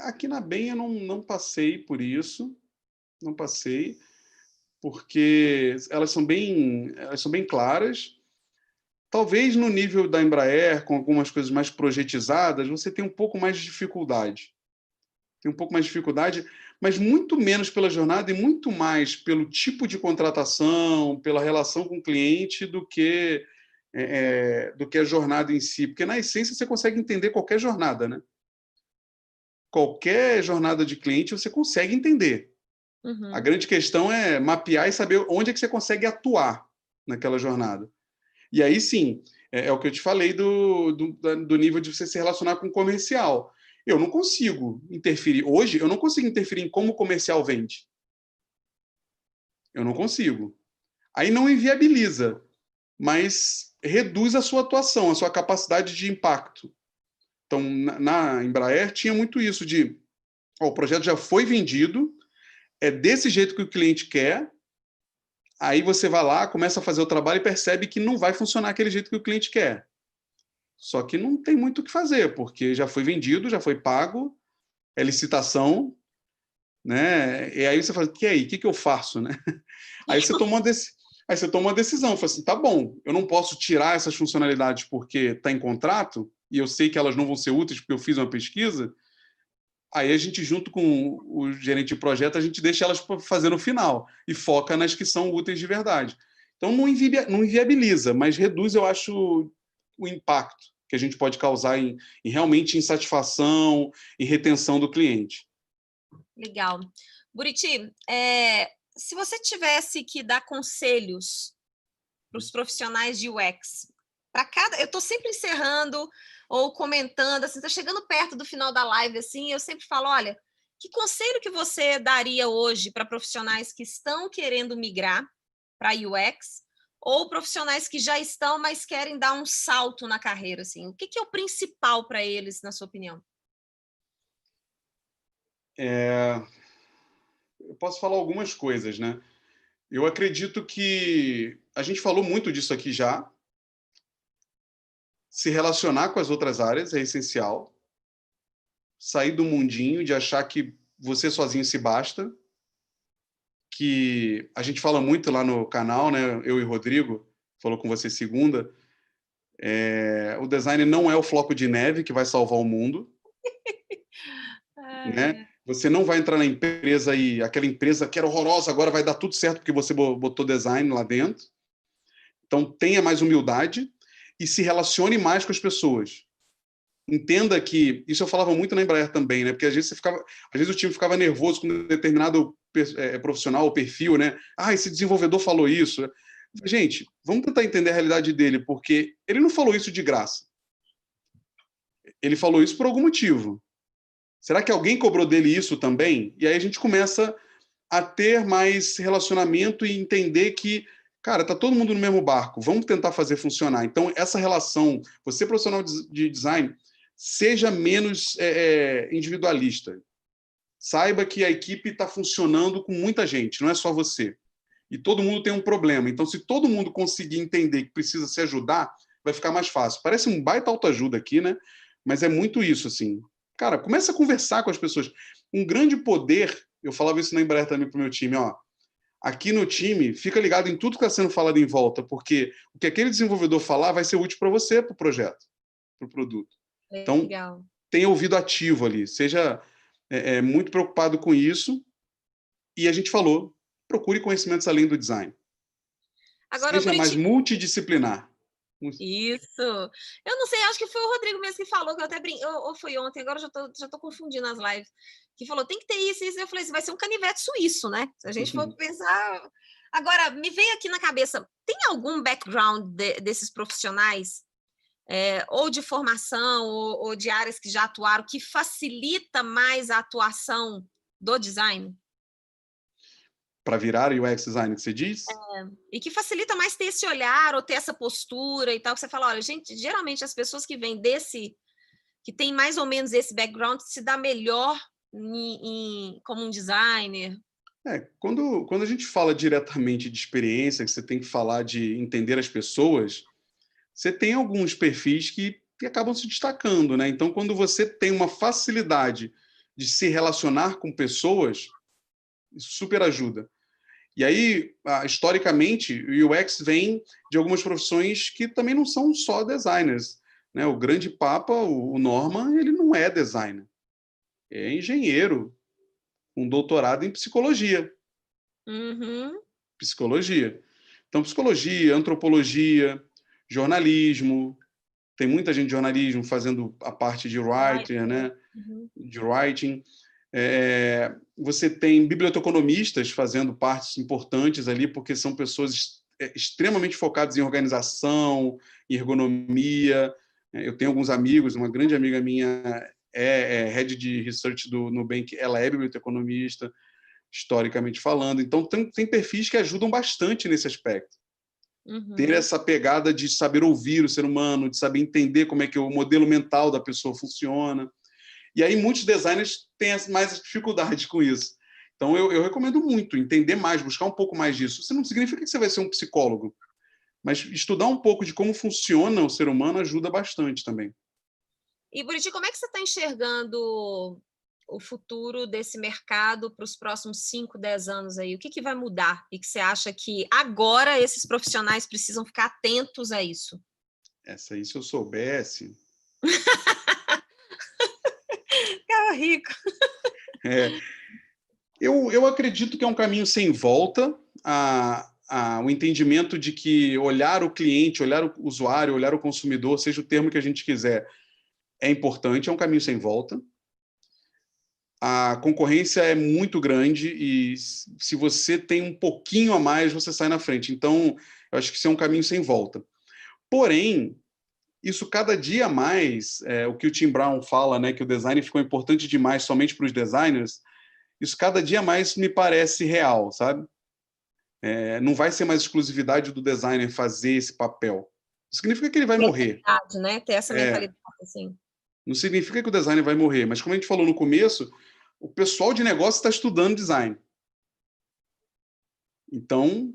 Aqui na BEM eu não passei por isso, não passei, porque elas são bem claras. Talvez no nível da Embraer, com algumas coisas mais projetizadas, você tem um pouco mais de dificuldade. Mas muito menos pela jornada e muito mais pelo tipo de contratação, pela relação com o cliente, do que a jornada em si. Porque, na essência, você consegue entender qualquer jornada, né? Qualquer jornada de cliente você consegue entender. A grande questão é mapear e saber onde é que você consegue atuar naquela jornada. E aí, sim, é o que eu te falei do nível de você se relacionar com o comercial. Eu não consigo interferir. Hoje, eu não consigo interferir em como o comercial vende. Eu não consigo. Aí não inviabiliza, mas reduz a sua atuação, a sua capacidade de impacto. Então, na Embraer, tinha muito isso de o projeto já foi vendido, é desse jeito que o cliente quer, aí você vai lá, começa a fazer o trabalho e percebe que não vai funcionar aquele jeito que o cliente quer. Só que não tem muito o que fazer, porque já foi vendido, já foi pago, é licitação, né? E aí você fala, e aí, o que eu faço, né? Aí você toma uma decisão, fala assim, tá bom, eu não posso tirar essas funcionalidades porque está em contrato, e eu sei que elas não vão ser úteis porque eu fiz uma pesquisa, aí a gente, junto com o gerente de projeto, a gente deixa elas para fazer no final e foca nas que são úteis de verdade. Então, não inviabiliza, mas reduz, eu acho, o impacto que a gente pode causar em realmente insatisfação e retenção do cliente. Legal. Buriti, se você tivesse que dar conselhos para os profissionais de UX, eu estou sempre encerrando ou comentando, assim, está chegando perto do final da live, assim, eu sempre falo, olha, que conselho que você daria hoje para profissionais que estão querendo migrar para UX ou profissionais que já estão, mas querem dar um salto na carreira, assim? O que é o principal para eles, na sua opinião? Eu posso falar algumas coisas, né? Eu acredito que a gente falou muito disso aqui já. Se relacionar com as outras áreas é essencial. Sair do mundinho de achar que você sozinho se basta. Que a gente fala muito lá no canal, né? Eu e o Rodrigo, falou com você segunda. O design não é o floco de neve que vai salvar o mundo. Né? Você não vai entrar na empresa e aquela empresa que era horrorosa agora vai dar tudo certo porque você botou design lá dentro. Então, tenha mais humildade e se relacione mais com as pessoas. Entenda que, isso eu falava muito na Embraer também, né? Porque às vezes o time ficava nervoso com um determinado profissional ou perfil, né? Esse desenvolvedor falou isso. Gente, vamos tentar entender a realidade dele, porque ele não falou isso de graça. Ele falou isso por algum motivo. Será que alguém cobrou dele isso também? E aí a gente começa a ter mais relacionamento e entender que, cara, tá todo mundo no mesmo barco, vamos tentar fazer funcionar. Então, essa relação, você profissional de design, seja menos individualista. Saiba que a equipe está funcionando com muita gente, não é só você. E todo mundo tem um problema. Então, se todo mundo conseguir entender que precisa se ajudar, vai ficar mais fácil. Parece um baita autoajuda aqui, né? Mas é muito isso, assim. Cara, começa a conversar com as pessoas. Um grande poder, eu falava isso na Embraer também pro meu time, ó. Aqui no time, fica ligado em tudo que está sendo falado em volta, porque o que aquele desenvolvedor falar vai ser útil para você, para o projeto, para o produto. Então, Legal. tenha ouvido ativo ali, seja muito preocupado com isso. E a gente falou, procure conhecimentos além do design. Agora, Seja mais multidisciplinar. Isso. Eu não sei, acho que foi o Rodrigo mesmo que falou, que eu até ou foi ontem, agora eu já tô confundindo as lives, que falou, tem que ter isso, isso. Eu falei assim, vai ser um canivete suíço, né? Se a gente for pensar... Agora, me veio aqui na cabeça, tem algum background desses profissionais, ou de formação, ou de áreas que já atuaram, que facilita mais a atuação do design? Para virar UX design, que você diz? E que facilita mais ter esse olhar ou ter essa postura e tal, que você fala, olha, gente, geralmente as pessoas que vêm que tem mais ou menos esse background, se dá melhor como um designer. Quando a gente fala diretamente de experiência, que você tem que falar de entender as pessoas, você tem alguns perfis que acabam se destacando, né? Então, quando você tem uma facilidade de se relacionar com pessoas, isso super ajuda. E aí, historicamente, o UX vem de algumas profissões que também não são só designers, né? O grande papa, o Norman, ele não é designer. É engenheiro, um doutorado em psicologia. Psicologia. Então, psicologia, antropologia, jornalismo. Tem muita gente de jornalismo fazendo a parte de writer, né? De writing. Você tem biblioteconomistas fazendo partes importantes ali, porque são pessoas extremamente focadas em organização, em ergonomia. Eu tenho alguns amigos, uma grande amiga minha head de research do Nubank, ela é biblioteconomista, historicamente falando. Então, tem perfis que ajudam bastante nesse aspecto. Ter essa pegada de saber ouvir o ser humano, de saber entender como é que o modelo mental da pessoa funciona. E aí muitos designers têm mais dificuldade com isso. Então, eu recomendo muito entender mais, buscar um pouco mais disso. Isso não significa que você vai ser um psicólogo, mas estudar um pouco de como funciona o ser humano ajuda bastante também. E, Buriti, como é que você está enxergando o futuro desse mercado para os próximos 5, 10 anos aí? O que vai mudar? E que você acha que agora esses profissionais precisam ficar atentos a isso? Essa aí, se eu soubesse... Ficava rico. Eu acredito que é um caminho sem volta, o entendimento de que olhar o cliente, olhar o usuário, olhar o consumidor, seja o termo que a gente quiser, é importante, é um caminho sem volta. A concorrência é muito grande e se você tem um pouquinho a mais, você sai na frente. Então, eu acho que isso é um caminho sem volta. Porém, isso cada dia mais, o que o Tim Brown fala, né, que o design ficou importante demais somente para os designers, isso cada dia mais me parece real, sabe? Não vai ser mais exclusividade do designer fazer esse papel. Não significa que ele vai morrer. Né? Ter essa mentalidade, assim. Não significa que o designer vai morrer, mas como a gente falou no começo, o pessoal de negócio está estudando design. Então,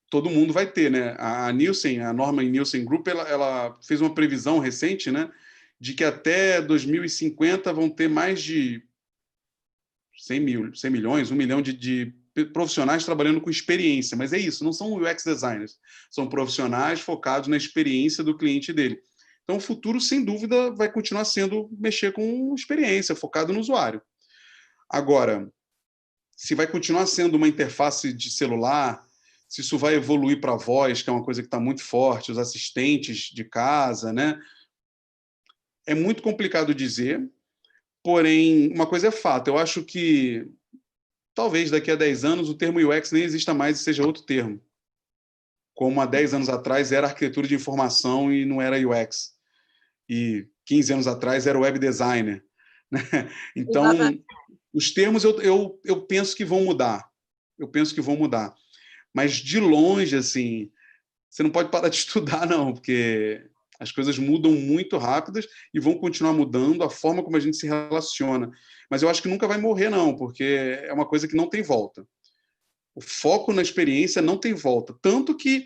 todo mundo vai ter, né? A Nielsen, a Norman Nielsen Group, ela fez uma previsão recente, né, de que até 2050 vão ter mais de 100 milhões, 1 milhão de profissionais trabalhando com experiência. Mas é isso, não são UX designers, são profissionais focados na experiência do cliente dele. Então, o futuro, sem dúvida, vai continuar sendo mexer com experiência, focado no usuário. Agora, se vai continuar sendo uma interface de celular, se isso vai evoluir para a voz, que é uma coisa que está muito forte, os assistentes de casa, né? É muito complicado dizer, porém, uma coisa é fato, eu acho que talvez daqui a 10 anos o termo UX nem exista mais e seja outro termo. Como há 10 anos atrás era arquitetura de informação e não era UX. E 15 anos atrás era web designer. Né? Então, exatamente, os termos eu penso que vão mudar. Eu penso que vão mudar. Mas, de longe, assim, você não pode parar de estudar, não, porque as coisas mudam muito rápidas e vão continuar mudando a forma como a gente se relaciona. Mas eu acho que nunca vai morrer, não, porque é uma coisa que não tem volta. O foco na experiência não tem volta. Tanto que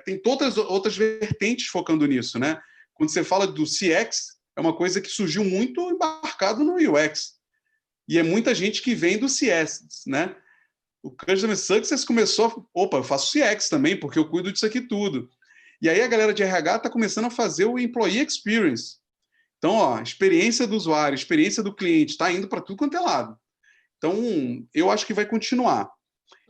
tem todas outras vertentes focando nisso, né? Quando você fala do CX, é uma coisa que surgiu muito embarcado no UX. E é muita gente que vem do CS, né? O Customer Success começou... Opa, eu faço CX também, porque eu cuido disso aqui tudo. E aí a galera de RH está começando a fazer o Employee Experience. Então, ó, experiência do usuário, experiência do cliente, está indo para tudo quanto é lado. Então, eu acho que vai continuar.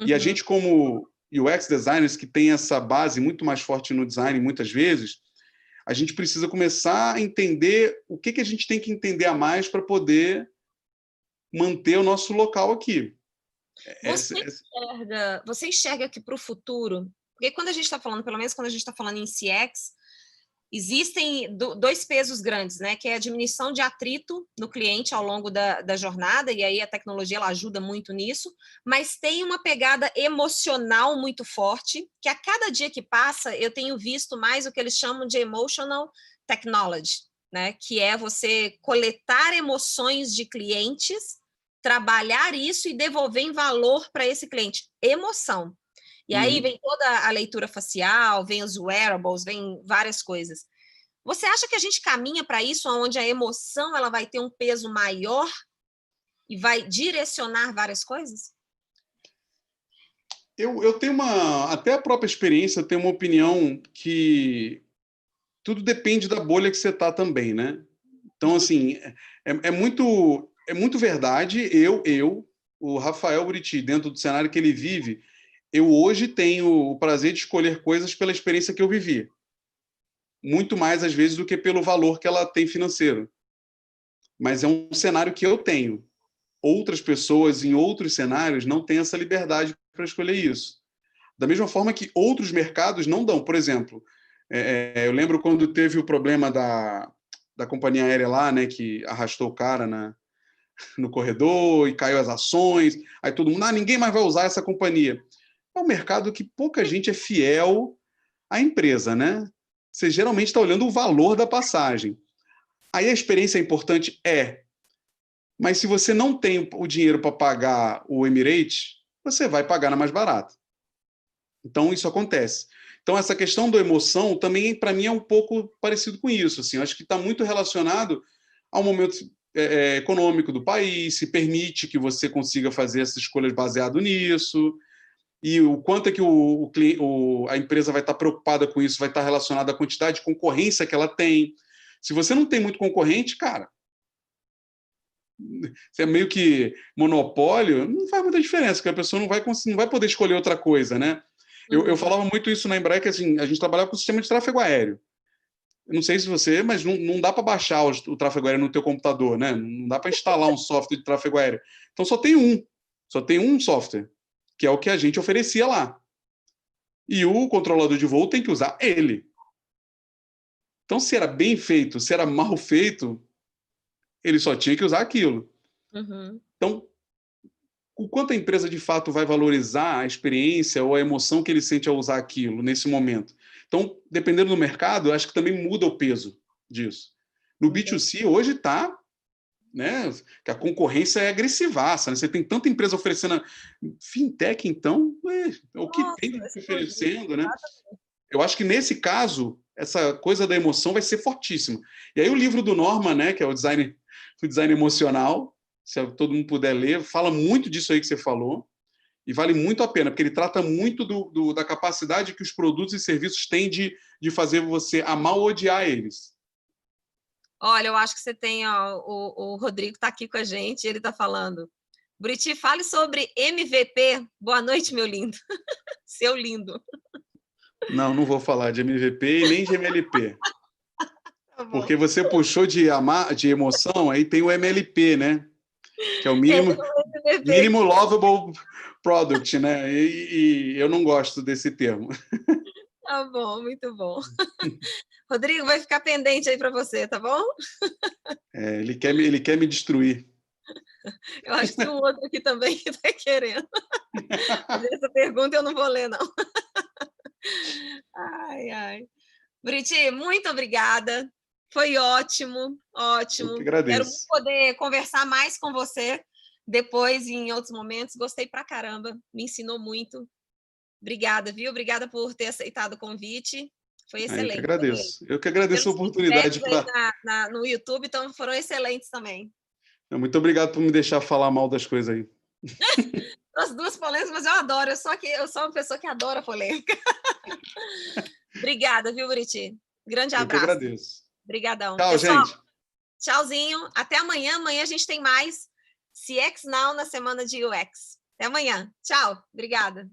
E a gente, como UX designers, que tem essa base muito mais forte no design, muitas vezes, a gente precisa começar a entender o que a gente tem que entender a mais para poder manter o nosso local aqui. Você enxerga que para o futuro, porque quando a gente está falando, pelo menos quando a gente está falando em CX, existem dois pesos grandes, né? Que é a diminuição de atrito no cliente ao longo da jornada, e aí a tecnologia ela ajuda muito nisso, mas tem uma pegada emocional muito forte, que a cada dia que passa eu tenho visto mais o que eles chamam de emotional technology, né? Que é você coletar emoções de clientes, trabalhar isso e devolver em valor para esse cliente. Emoção. E aí vem toda a leitura facial, vem os wearables, vem várias coisas. Você acha que a gente caminha para isso, onde a emoção ela vai ter um peso maior e vai direcionar várias coisas? Eu tenho até a própria experiência, eu tenho uma opinião que tudo depende da bolha que você está também, né? Então, assim, é muito verdade. O Rafael Buriti, dentro do cenário que ele vive, eu hoje tenho o prazer de escolher coisas pela experiência que eu vivi. Muito mais, às vezes, do que pelo valor que ela tem financeiro. Mas é um cenário que eu tenho. outras pessoas em outros cenários não têm essa liberdade para escolher isso. Da mesma forma que outros mercados não dão. Por exemplo, eu lembro quando teve o problema da companhia aérea lá, né, que arrastou o cara no corredor e caiu as ações, aí todo mundo, ninguém mais vai usar essa companhia. É um mercado que pouca gente é fiel à empresa, né? Você geralmente está olhando o valor da passagem. Aí a experiência é importante? Mas se você não tem o dinheiro para pagar o Emirates, você vai pagar na mais barata. Então, isso acontece. Então, essa questão da emoção também, para mim, é um pouco parecido com isso. Assim, eu acho que está muito relacionado ao momento econômico do país, se permite que você consiga fazer essas escolhas baseado nisso, e o quanto é que a empresa vai estar preocupada com isso, vai estar relacionado à quantidade de concorrência que ela tem. Se você não tem muito concorrente, cara, você é meio que monopólio, não faz muita diferença, porque a pessoa não vai poder escolher outra coisa, né? Eu falava muito isso na Embraer, que assim, a gente trabalhava com o sistema de tráfego aéreo. Eu não sei se você, mas não dá para baixar o tráfego aéreo no teu computador, né? Não dá para instalar um software de tráfego aéreo. Então só tem um software, que é o que a gente oferecia lá. E o controlador de voo tem que usar ele. Então, se era bem feito, se era mal feito, ele só tinha que usar aquilo. Então, o quanto a empresa de fato vai valorizar a experiência ou a emoção que ele sente ao usar aquilo nesse momento. Então, dependendo do mercado, eu acho que também muda o peso disso. No B2C, hoje está, né, que a concorrência é agressivaça, né? Você tem tanta empresa oferecendo. Fintech, então, o que tem oferecendo, né? Eu acho que nesse caso, essa coisa da emoção vai ser fortíssima. E aí o livro do Norman, né, que é o design emocional, se todo mundo puder ler, fala muito disso aí que você falou, e vale muito a pena, porque ele trata muito da capacidade que os produtos e serviços têm de fazer você amar ou odiar eles. Olha, eu acho que você tem, o Rodrigo está aqui com a gente, ele está falando. Buriti, fale sobre MVP. Boa noite, meu lindo. Seu lindo. Não vou falar de MVP e nem de MLP. Tá bom. Porque você puxou de emoção, aí tem o MLP, né? Que é o mínimo lovable product, né? E eu não gosto desse termo. Tá bom, muito bom. Rodrigo, vai ficar pendente aí para você, tá bom? Ele quer me destruir. Eu acho que tem um outro aqui também que está querendo. Mas essa pergunta eu não vou ler, não. Ai. Buriti, muito obrigada. Foi ótimo. Eu que agradeço. Quero muito poder conversar mais com você depois, em outros momentos. Gostei pra caramba, me ensinou muito. Obrigada, viu? Obrigada por ter aceitado o convite. Foi excelente. Eu que agradeço a oportunidade. No YouTube, então foram excelentes também. Muito obrigado por me deixar falar mal das coisas aí. As duas polêmicas, mas eu adoro. Eu sou uma pessoa que adora polêmica. Obrigada, viu, Buriti? Grande abraço. Eu que agradeço. Obrigadão. Tchau, pessoal, gente. Tchauzinho. Até amanhã. Amanhã a gente tem mais CX Now na semana de UX. Até amanhã. Tchau. Obrigada.